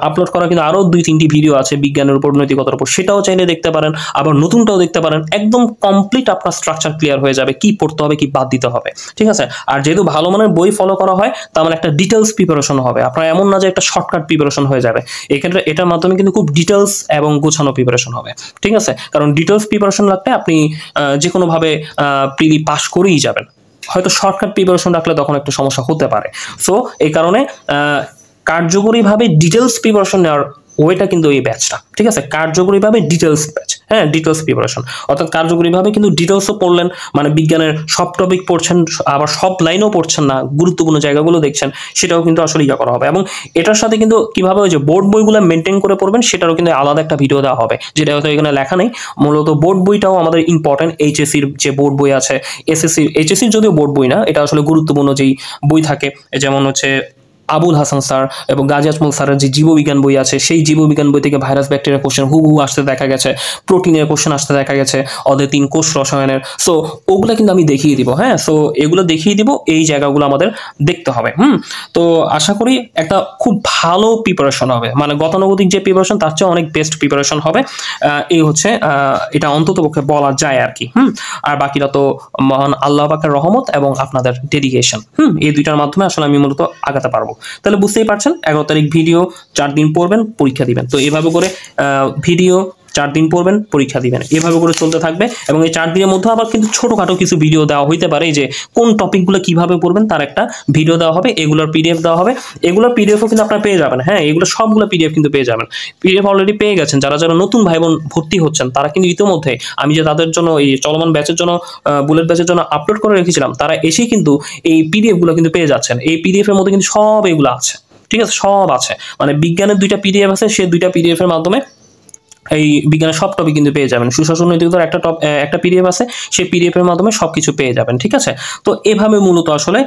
আপলোড করা কিন্তু আরো 2-3টি ভিডিও আছে বিজ্ঞানের উপর, নৈতিকতার উপর, সেটাও চাইলে দেখতে পারেন, আবার নতুনটাও দেখতে পারেন। একদম কমপ্লিট আপনার স্ট্রাকচার ক্লিয়ার হয়ে যাবে, কি পড়তে হবে কি বাদ দিতে হবে, ঠিক আছে। আর যেহেতু ভালো মানের বই ফলো করা হয়, তার মানে একটা ডিটেলস প্রিপারেশন হবে। আপনার এমন না যে একটা শর্টকাট প্রিপারেশন হয়ে যাবে, এক্ষেত্রে এটার মাধ্যমে কিন্তু খুব ডিটেলস এবং গোছানো প্রিপারেশন হবে, ঠিক আছে। কারণ ডিটেলস প্রিপারেশন রাখলে আপনি যে কোনোভাবে প্রিলি পাস করেই যাবেন। হয়তো শর্টকাট প্রিপারেশন রাখলে তখন একটু সমস্যা হতে পারে। সো এই কারণে কার্যকরীভাবে ডিটেলস প্রিপারেশন নেওয়ার ওইটা কিন্তু এই ব্যাচটা, ঠিক আছে। কার্যকরীভাবে ডিটেলস ব্যাচ, হ্যাঁ, ডিটেলস প্রিপারেশন, অর্থাৎ কার্যকরীভাবে কিন্তু ডিটেলসও পড়লেন, মানে বিজ্ঞানের সব টপিক পড়ছেন, আবার সব লাইনও পড়ছেন না, গুরুত্বপূর্ণ জায়গাগুলো দেখছেন, সেটাও কিন্তু আসলে ইয়া করা হবে। এবং এটার সাথে কিন্তু কিভাবে ওই যে বোর্ড বইগুলো মেনটেন করে পড়বেন সেটারও কিন্তু আলাদা একটা ভিডিও দেওয়া হবে, যেটা হয়তো এখানে লেখা নেই। মূলত বোর্ড বইটাও আমাদের ইম্পর্টেন্ট। এইচএসসির যে বোর্ড বই আছে, এইচএসসির যদিও বোর্ড বই না, এটা আসলে গুরুত্বপূর্ণ যেই বই থাকে, যেমন হচ্ছে আবুল হাসান স্যার এবং গাজী আজমল স্যারের যে জীববিজ্ঞান বই আছে, সেই জীববিজ্ঞান বই থেকে ভাইরাস ব্যাকটেরিয়া কোশ্চেন হুবহু আসতে দেখা গেছে, প্রোটিনের কোশ্চেন আসতে দেখা গেছে, ওদের 3 কোষ রসায়নের। সো ওগুলো কিন্তু আমি দেখিয়ে দিব। হ্যাঁ, সো এগুলো দেখিয়ে দিব, এই জায়গাগুলো আমাদের দেখতে হবে। তো আশা করি একটা খুব ভালো প্রিপারেশন হবে, মানে গতানুগতিক যে প্রিপারেশন তার চেয়ে অনেক বেস্ট প্রিপারেশন হবে। এই হচ্ছে এটা অন্তত পক্ষে বলা যায় আর কি। আর বাকিটা তো মহান আল্লাহ পাকের রহমত এবং আপনাদের ডেডিকেশন, এই দুইটার মাধ্যমে আসলে আমি মূলত আগাতে পারবো। তাহলে বুঝতেই পারছেন 11 তারিখ ভিডিও, 4 দিন পড়বেন, পরীক্ষা দিবেন। তো এভাবে করে ভিডিও 4 দিন পড়বেন, পরীক্ষা দিবেন, এভাবে করে চলতে থাকবে। এবং এই 4 দিনের মধ্যে আবার কিন্তু ছোটখাটো কিছু ভিডিও দেওয়া হইতে পারে, যে কোন টপিকগুলো কিভাবে পড়বেন তার একটা ভিডিও দেওয়া হবে, এগুলোর পিডিএফ দেওয়া হবে। এগুলোর পিডিএফও কিন্তু আপনারা পেয়ে যাবেন। হ্যাঁ, এগুলো সবগুলো পিডিএফ কিন্তু পেয়ে যাবেন। পিডিএফ অলরেডি পেয়ে গেছেন যারা যারা নতুন ভাই বোন ভর্তি হচ্ছেন, তারা কিন্তু ইতিমধ্যে আমি যে তাদের জন্য এই চলমান ব্যাচের জন্য বুলেট ব্যাচের জন্য আপলোড করে রেখেছিলাম, তারা এসেই কিন্তু এই পিডিএফ গুলো কিন্তু পেয়ে যাচ্ছেন। এই পিডিএফ এর মধ্যে কিন্তু সব এগুলো আছে, ঠিক আছে, সব আছে। মানে বিজ্ঞানের 2টা পিডিএফ আছে, সেই 2টা পিডিএফ এর মাধ্যমে এই বিজ্ঞানের সব টপিক কিন্তু পেয়ে যাবেন। সুশাসন নৈতিকতার একটা পিডিএফ আছে, সেই পিডিএফ এর মাধ্যমে সবকিছু পেয়ে যাবেন, ঠিক আছে। তো এভাবে মূলত আসলে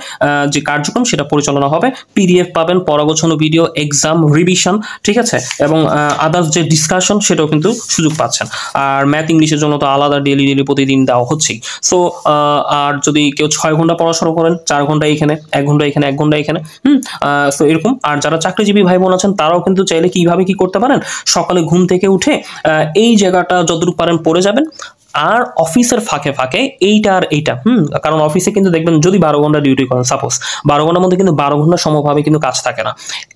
যে কার্যক্রম সেটা পরিচালনা হবে। পিডিএফ পাবেন, পরাগোছন্ন ভিডিও, এক্সাম রিভিশন, ঠিক আছে, এবং আদার্স যে ডিসকাশন সেটাও কিন্তু সুযোগ পাচ্ছেন। আর ম্যাথ ইংলিশের জন্য তো আলাদা ডেলি প্রতিদিন দেওয়া হচ্ছেই। সো আর যদি কেউ 6 ঘন্টা পড়াশোনা করেন, 4 ঘন্টা এখানে, 1 ঘন্টা এখানে, 1 ঘন্টা এখানে, সো এরকম। আর যারা চাকরিজীবী ভাই বোন আছেন, তারাও কিন্তু চাইলে কিভাবে কি করতে পারেন, সকালে ঘুম থেকে উঠে এই জায়গাটা যতটুকু পারেন পড়ে যাবেন। আর অফিসের ফাঁকে ফাঁকে এইটা আর এইটা, কারণ অফিসে কিন্তু দেখবেন যদি 12 ঘন্টা ডিউটি করেন, সাপোজ 12 ঘন্টার মধ্যে কিন্তু 12 ঘন্টা সমভাবে কিন্তু কাজ থাকে না।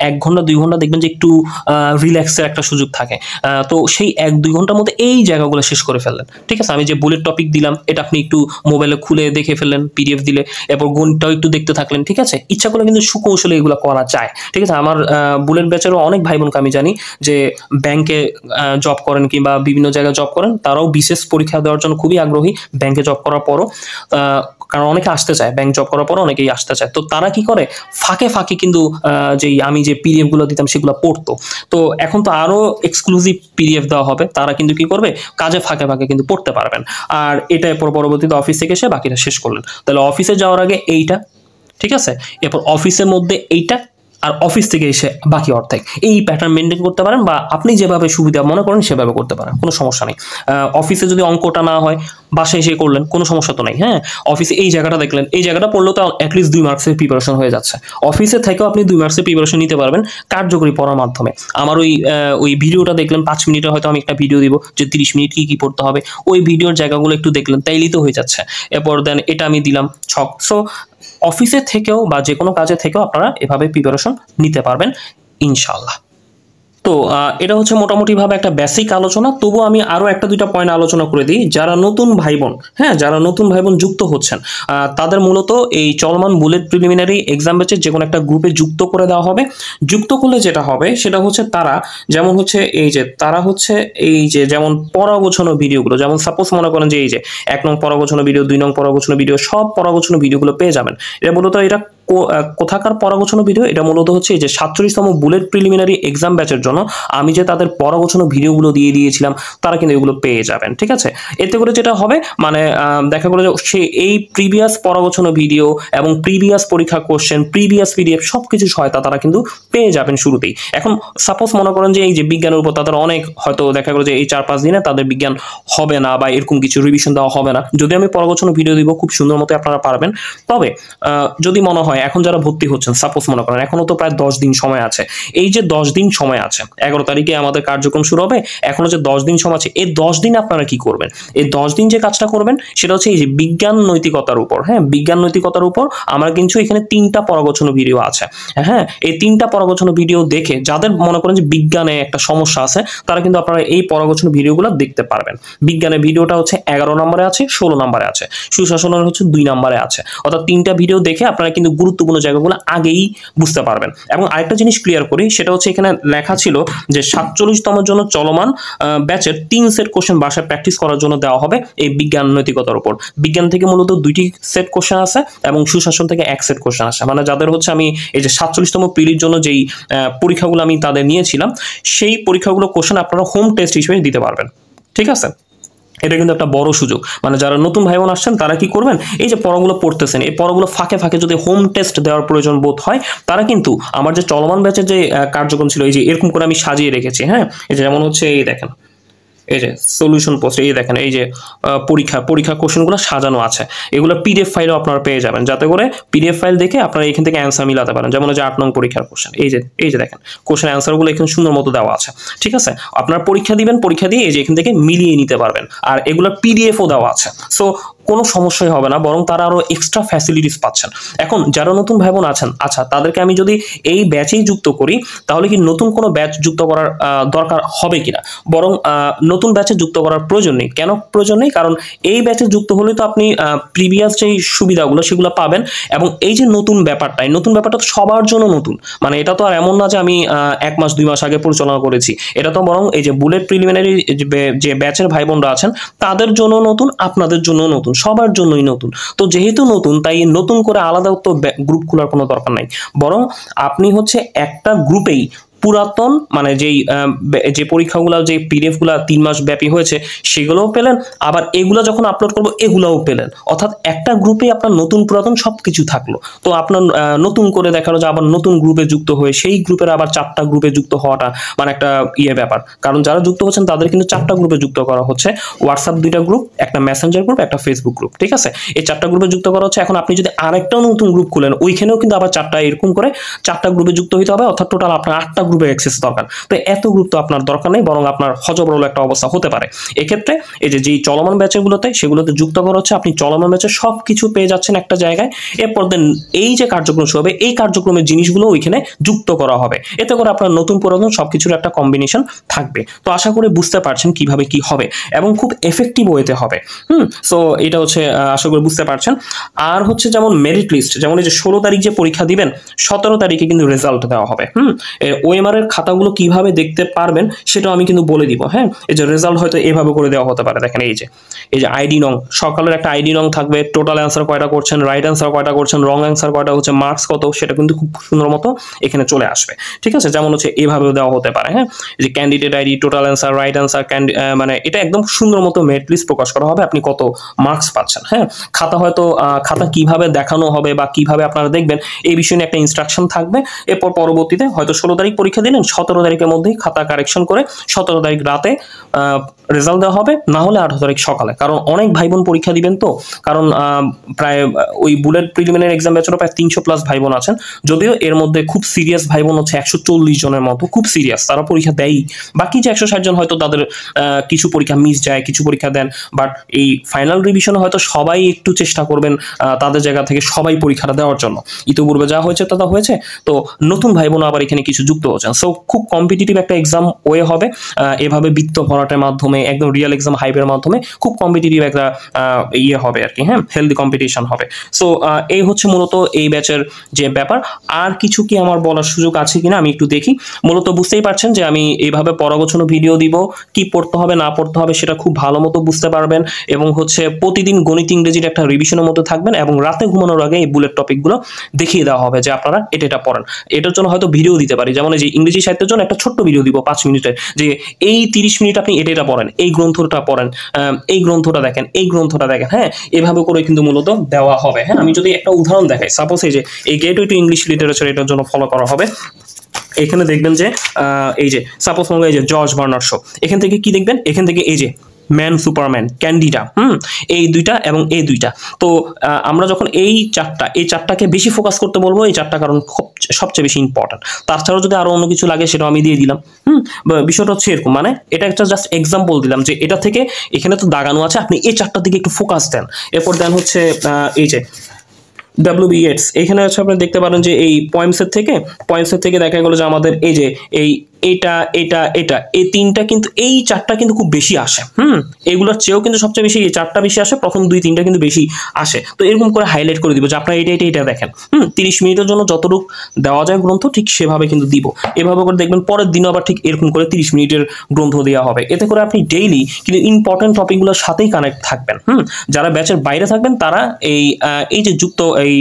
1 ঘন্টা 2 ঘন্টা দেখবেন যে একটু রিল্যাক্সের একটা সুযোগ থাকে। তো সেই 1-2 ঘন্টার মধ্যে এই জায়গাগুলো শেষ করে ফেললেন, ঠিক আছে। আমি যে বুলেট টপিক দিলাম, এটা আপনি একটু মোবাইলে খুলে দেখে ফেললেন, পিডিএফ দিলে, এরপর গণিতটাও একটু দেখতে থাকলেন, ঠিক আছে। ইচ্ছা করলে কিন্তু সুকৌশলে এগুলো করা যায়, ঠিক আছে। আমার বুলেট ব্যাচেরও অনেক ভাই বোনকে আমি জানি যে ব্যাংকে জব করেন কিংবা বিভিন্ন জায়গায় জব করেন, তারাও বিশেষ পরীক্ষা দেওয়ার জন্য খুবই আগ্রহী। ব্যাংকে জব করার পরও, কারণ অনেকে আসতে চায়, ব্যাংক জব করার পর অনেকেই আসতে চায়। তো তারা কি করে, ফাঁকে ফাঁকে কিন্তু যেই আমি যে পিডিএফ গুলো দিতাম সেগুলো পড়তো। তো এখন তো আরো এক্সক্লুসিভ পিডিএফ দেওয়া হবে, তারা কিন্তু কি করবে, কাজে ফাঁকে ফাঁকে কিন্তু পড়তে পারবেন। আর এটা এরপর পরবর্তীতে অফিস থেকে এসে বাকিটা শেষ করলেন। তাহলে অফিসে যাওয়ার আগে এইটা, ঠিক আছে, এরপর অফিসের মধ্যে এইটা, আর অফিস থেকে এসে বাকি অর্ধেক। এই প্যাটার্ন মেনটেন করতে পারেন, বা আপনি যেভাবে সুবিধা মনে করেন সেভাবে করতে পারেন, কোনো সমস্যা নেই। অফিসে যদি অঙ্কটা না হয়, বাসায় এসে করলেন, কোনো সমস্যা তো নেই। হ্যাঁ, অফিসে এই জায়গাটা দেখলেন, এই জায়গাটা পড়লেও তো অ্যাটলিস্ট 2 মার্কসের প্রিপারেশন হয়ে যাচ্ছে। অফিসে থেকেও আপনি 2 মার্কসের প্রিপারেশন নিতে পারবেন কার্যকরী পড়ার মাধ্যমে। আমার ওই ভিডিওটা দেখলেন, 5 মিনিটে হয়তো আমি একটা ভিডিও দিব যে 30 মিনিট কি পড়তে হবে, ওই ভিডিওর জায়গাগুলো একটু দেখলেন, তাইলেই তো হয়ে যাচ্ছে। এরপর দেন এটা আমি দিলাম ছক। সো অফিসে থেকেও বা যে কোনো কাজে থেকেও আপনারা এভাবে প্রিপারেশন নিতে পারবেন ইনশাআল্লাহ। তো এটা হচ্ছে মোটামুটিভাবে একটা বেসিক আলোচনা। তবুও আমি আরও 1-2টা পয়েন্ট আলোচনা করে দিই। যারা নতুন ভাই বোন, হ্যাঁ, যারা নতুন ভাই বোন যুক্ত হচ্ছেন, তাদের মূলত এই চলমান বুলেট প্রিলিমিনারি এক্সাম ব্যাচের যে কোনো একটা গ্রুপে যুক্ত করে দেওয়া হবে। যুক্ত করলে যেটা হবে সেটা হচ্ছে তারা যেমন হচ্ছে তারা হচ্ছে যেমন পরাগোছানো ভিডিওগুলো, যেমন সাপোজ মনে করেন যে 1 নং পরাগোছানো ভিডিও, 2 নং পরাগোছানো ভিডিও, সব পরাগোছানো ভিডিওগুলো পেয়ে যাবেন। এটা মূলত এটা কোথাকার পরাগোছানো ভিডিও, এটা মূলত হচ্ছে এই যে 47তম বুলেট প্রিলিমিনারি এক্সাম ব্যাচের জন্য আমি যে তাদের পরাগোছানো ভিডিওগুলো দিয়ে দিয়েছিলাম, তারা কিন্তু এগুলো পেয়ে যাবেন, ঠিক আছে। এতে করে যেটা হবে, মানে দেখা গেলো যে সে এই প্রিভিয়াস পরাগোছানো ভিডিও এবং প্রিভিয়াস পরীক্ষা কোশ্চেন, প্রিভিয়াস পিডিএফ সবকিছু সহায়তা তারা কিন্তু পেয়ে যাবেন শুরুতেই। এখন সাপোজ মনে করেন যে এই যে বিজ্ঞানের উপর তাদের অনেক হয়তো দেখা গেলো যে এই 4-5 দিনে তাদের বিজ্ঞান হবে না, বা এরকম কিছু রিভিশন দেওয়া হবে না, যদি আমি পরাগোছানো ভিডিও দিব খুব সুন্দর মতো আপনারা পারবেন। তবে যদি মনে হয় এখন যারা ভর্তি হচ্ছেন, সাপোজ মনে করেন এখনো তো প্রায় 10 দিন সময় আছে, এই যে 10 দিন সময় আছে, 11 তারিখে আমাদের কার্যক্রম শুরু হবে, এখনো যে 10 দিন সময় আছে, এই 10 দিন আপনারা কি করবেন, এই 10 দিন যে কাজটা করবেন সেটা হচ্ছে এই যে বিজ্ঞান নৈতিকতার উপর। হ্যাঁ, বিজ্ঞান নৈতিকতার উপর আমার কিন্তু এখানে 3টা পরাগোছানো ভিডিও আছে। হ্যাঁ, এই 3টা পরাগোছানো ভিডিও দেখে যাদের মনে করেন যে বিজ্ঞানে একটা সমস্যা আছে, তারা কিন্তু আপনারা এই পরাগোছানো ভিডিওগুলো দেখতে পারবেন। বিজ্ঞানের ভিডিওটা হচ্ছে 11 নম্বরে আছে, 16 নম্বরে আছে, সুশাসনের হচ্ছে 2 নম্বরে আছে। অর্থাৎ 3টা ভিডিও দেখে আপনারা কিন্তু গুরুত্বপূর্ণ জায়গাগুলো আগেই বুঝতে পারবেন। এবং আরেকটা জিনিস ক্লিয়ার করি, সেটা হচ্ছে এখানে লেখা ছিল যে 47তম জন্য চলমান ব্যাচের 3 সেট কোশ্চেন বাসায় প্র্যাকটিস করার জন্য দেওয়া হবে এই বিজ্ঞান নৈতিকতার উপর। বিজ্ঞান থেকে মূলত 2টি সেট কোশ্চেন আছে এবং সুশাসন থেকে 1 সেট কোশ্চেন আছে। মানে যাদের হচ্ছে আমি এই যে 47তম প্রিলির জন্য যেই পরীক্ষাগুলো আমি তাদের নিয়েছিলাম, সেই পরীক্ষাগুলো কোশ্চেন আপনারা হোম টেস্ট হিসেবে দিতে পারবেন, ঠিক আছে। এটা কিন্তু একটা বড় সুযোগ। মানে যারা নতুন ভাই বোন আসছেন তারা কি করবেন, এই যে পড়াগুলো পড়তেছেন, এই পড়াগুলো ফাঁকে ফাঁকে যদি হোম টেস্ট দেওয়ার প্রয়োজন বোধ হয়, তারা কিন্তু আমার যে চলমান ব্যাচের যে কার্যক্রম ছিল, এই যে এরকম করে আমি সাজিয়ে রেখেছি, হ্যাঁ, এই যে যেমন হচ্ছে এই দেখেন, এই যে সলিউশন পোস্ট, এই দেখেন এই যে পরীক্ষা কোশ্চেনগুলো সাজানো আছে, এগুলো পিডিএফ ফাইলও আপনারা পেয়ে যাবেন, যাতে করে পিডিএফ ফাইল দেখে আপনারা এখান থেকে অ্যান্সার মিলাতে পারেন। যেমন যে 8 নং পরীক্ষার কোশ্চেন, এই যে দেখেন কোশ্চেন অ্যান্সারগুলো এখানে সুন্দর মতো দেওয়া আছে, ঠিক আছে। আপনারা পরীক্ষা দিবেন, পরীক্ষা দিয়ে এই যে এখান থেকে মিলিয়ে নিতে পারবেন, আর এগুলো পিডিএফও দেওয়া আছে। সো কোনো সমস্যাই হবে না, বরং তারা আরো এক্সট্রা ফ্যাসিলিটিস পাচ্ছেন। এখন যারা নতুন ভাই বোন আছেন, আচ্ছা তাদেরকে আমি যদি এই ব্যাচেই যুক্ত করি, তাহলে কি নতুন কোনো ব্যাচ যুক্ত করার দরকার হবে কিনা? বরং নতুন ব্যাচে যুক্ত করার প্রয়োজন নেই। কেন প্রয়োজন নেই? কারণ এই ব্যাচে যুক্ত হলে তো আপনি প্রিভিয়াস যেই সুবিধাগুলো সেগুলো পাবেন, এবং এই যে নতুন ব্যাপারটা তো সবার জন্য নতুন। মানে এটা তো আর এমন না যে আমি 1 মাস 2 মাস আগে পরিচালনা করেছি, এটা তো বরং এই যে বুলেট প্রিলিমিনারি যে ব্যাচের ভাই বোনরা আছেন তাদের জন্য নতুন, আপনাদের জন্য নতুন, সবার জন্যই নতুন। তো যেহেতু নতুন, তাই নতুন করে আলাদা তো গ্রুপ খোলার কোনো দরকার নাই, বরং আপনি হচ্ছে একটা গ্রুপেই পুরাতন মানে যে পরীক্ষাগুলো যে পিডিএফগুলো 3 মাস ব্যাপী হয়েছে সেগুলোও পেলেন, আবার এগুলো যখন আপলোড করবো এগুলোও পেলেন। অর্থাৎ একটা গ্রুপে আপনার নতুন পুরাতন সবকিছু থাকলো। তো আপনার নতুন করে দেখালো যে আবার নতুন গ্রুপে যুক্ত হয়ে সেই গ্রুপের আবার 4টা গ্রুপে যুক্ত হওয়াটা মানে একটা ব্যাপার। কারণ যারা যুক্ত হচ্ছেন তাদের কিন্তু 4টা গ্রুপে যুক্ত করা হচ্ছে, হোয়াটসঅ্যাপ 2টা গ্রুপ, একটা মেসেঞ্জার গ্রুপ, একটা ফেসবুক গ্রুপ, ঠিক আছে। এই 4টা গ্রুপে যুক্ত করা হচ্ছে। এখন আপনি যদি আরেকটাও নতুন গ্রুপ খুলেন, ওইখানেও কিন্তু আবার 4টা এরকম করে 4টা গ্রুপে যুক্ত হতে হবে, অর্থাৎ টোটাল আপনার 8টা গ্রুপে অ্যাক্সেস দরকার। তো এত গ্রুপ তো আপনার দরকার নেই, বরং আপনার হজবরল একটা অবস্থা হতে পারে। এক্ষেত্রে এই যে যেই চলমান ব্যাচেগুলোতে সেগুলোতে যুক্ত করা হচ্ছে, আপনি চলমান ব্যাচের সবকিছু পেয়ে যাচ্ছেন একটা জায়গায়। এরপর দেন এই যে কার্যক্রম শুরু হবে, এই কার্যক্রমের জিনিসগুলো ওইখানে যুক্ত করা হবে, এতে করে আপনার নতুন পুরাতন সবকিছুর একটা কম্বিনেশন থাকবে। তো আশা করি বুঝতে পারছেন কিভাবে কি হবে, এবং খুব এফেক্টিভ ওয়েতে হবে। সো এটা হচ্ছে আশা করি বুঝতে পারছেন। আর হচ্ছে যেমন মেরিট লিস্ট, যেমন এই যে 16 তারিখ যে পরীক্ষা দিবেন, 17 তারিখে কিন্তু রেজাল্ট দেওয়া হবে। ওএমআর এর খাতাগুলো কিভাবে দেখতে পারবেন সেটাও আমি কিন্তু বলে দিব। হ্যাঁ, এই যে রেজাল্ট হয়তো এভাবে করে দেওয়া হতে পারে, দেখেন এই যে আইডি নং, সকালের একটা আইডি নং থাকবে, টোটাল অ্যান্সার কয়টা করছেন, রাইট অ্যান্সার কয়টা করছেন, রং অ্যান্সার কয়টা হচ্ছে, মার্কস কত, সেটা কিন্তু খুব সুন্দর মতো এখানে চলে আসবে, ঠিক আছে। যেমন হচ্ছে এভাবেও দেওয়া হতে পারে। হ্যাঁ, যে candidate ID, total answer, right answer, মানে এটা একদম সুন্দর মতো মেরিট লিস্ট প্রকাশ করা হবে, আপনি কত মার্কস পাচ্ছেন। হ্যাঁ, খাতা হয়তো খাতা কিভাবে দেখানো হবে বা কিভাবে আপনারা দেখবেন এই বিষয়ে নিয়ে একটা ইনস্ট্রাকশন থাকবে। এরপর পরবর্তীতে হয়তো 16 তারিখ পরীক্ষা দিলেন, 17 তারিখের মধ্যেই খাতা কারেকশন করে 17 তারিখ রাতে রেজাল্ট দেওয়া হবে, না হলে 18 তারিখ সকালে। কারণ অনেক ভাই বোন পরীক্ষা দিবেন, তো কারণ প্রায় ওই বুলেট প্রিলিমিনারি এক্সাম ব্যাচেরও প্রায় 300+ ভাই বোন আছেন, যদিও এর মধ্যে খুব সিরিয়াস ভাই বোন হচ্ছে 140 জনের মতো, খুব সিরিয়াস, তারা পরীক্ষা দেয়ই। বাকি যে 160 জন হয়তো তাদের কিছু পরীক্ষা মিস যায়, কিছু পরীক্ষা দেন, বাট এই ফাইনাল রিভিশনে হয়তো সবাই একটু চেষ্টা করবেন তাদের জায়গা থেকে সবাই পরীক্ষাটা দেওয়ার জন্য। ইতিপূর্বে যা হয়েছে তা হয়েছে, তো নতুন ভাই বোন আবার এখানে কিছু যুক্ত হচ্ছেন। সো খুব কম্পিটিটিভ একটা এক্সাম ওয়ে হবে, এভাবে বৃত্ত ভরাটের মাধ্যমে, একদম রিয়েল এক্সাম হাইপের মাধ্যমে খুব কম্পিটিটিভ একটা হবে আর কি। হ্যাঁ, হেলদি কম্পিটিশন হবে। সো এই হচ্ছে মূলত এই ব্যাচের যে ব্যাপার। আর কিছু কি আমার বলার সুযোগ আছে কিনা আমি একটু দেখি। মূলত বুঝতেই পারছেন যে আমি এইভাবে পরাগোছানো ভিডিও দিব, কি পড়তে হবে না পড়তে হবে সেটা খুব ভালো মতো বুঝতে পারবেন, এবং হচ্ছে প্রতিদিন গণিত ইংরেজির একটা রিভিশনের মধ্যে থাকবেন, এবং রাতে ঘুমানোর আগে এই বুলেট টপিকগুলো দেখিয়ে দেওয়া হবে যে আপনারা এটা পড়েন। এটার জন্য হয়তো ভিডিও দিতে পারি, যেমন যে ইংরেজি সাহিত্যের জন্য একটা ছোট্ট ভিডিও দিব 5 মিনিটের, যে এই 30 মিনিট আপনি এটা পড়েন, এই গ্রন্থটা পড়েন, এই গ্রন্থটা দেখেন, এই গ্রন্থটা দেখেন। হ্যাঁ, এভাবে করে কিন্তু মূলত দেওয়া হবে। হ্যাঁ, আমি যদি একটা উদাহরণ দেখাই, সাপোজ এই গেটওয়ে টু ইংলিশ লিটারেচার, এটার জন্য ফলো করা হবে। এখানে দেখবেন যে এই যে সাপোজ এই যে জর্জ বার্নার্ড শো, এখান থেকে কি দেখবেন, এখান থেকে এই যে ম্যান সুপারম্যান, ক্যান্ডিডা, এই দুইটা এবং এই দুইটা। তো আমরা যখন এই চারটাকে বেশি ফোকাস করতে বলবো, এই চারটা কারণ সবচেয়ে বেশি ইম্পর্টেন্ট। তাছাড়াও যদি আরো অন্য কিছু লাগে সেটাও আমি দিয়ে দিলাম। বিষয়টা হচ্ছে এরকম, মানে এটা একটা জাস্ট এক্সাম্পল দিলাম যে এটা থেকে এখানে তো দাগানো আছে, আপনি এই চারটার দিকে একটু ফোকাস দেন। এরপর দেন হচ্ছে এই যে ডব্লিউ.বি. ইয়েটস, এখানে হচ্ছে আপনি দেখতে পারেন যে এই পয়েমসের থেকে দেখা গেল যে আমাদের এই যে এটা এই তিনটা কিন্তু, এই চারটা কিন্তু খুব বেশি আসে। এগুলোর চেয়েও কিন্তু সবচেয়ে বেশি এই চারটা বেশি আসে, প্রথম 2-3টা কিন্তু বেশি আসে। তো এরকম করে হাইলাইট করে দিব যে আপনারা এটা দেখেন। 30 মিনিটের জন্য যতটুকু দেওয়া যায় গ্রন্থ ঠিক সেভাবে কিন্তু দিব। এভাবে করে দেখবেন পরের দিনও আবার ঠিক এরকম করে 30 মিনিটের গ্রন্থ দেওয়া হবে। এতে করে আপনি ডেইলি কিন্তু ইম্পর্টেন্ট টপিকগুলোর সাথেই কানেক্ট থাকবেন। যারা ব্যাচের বাইরে থাকবেন তারা এই যে যুক্ত এই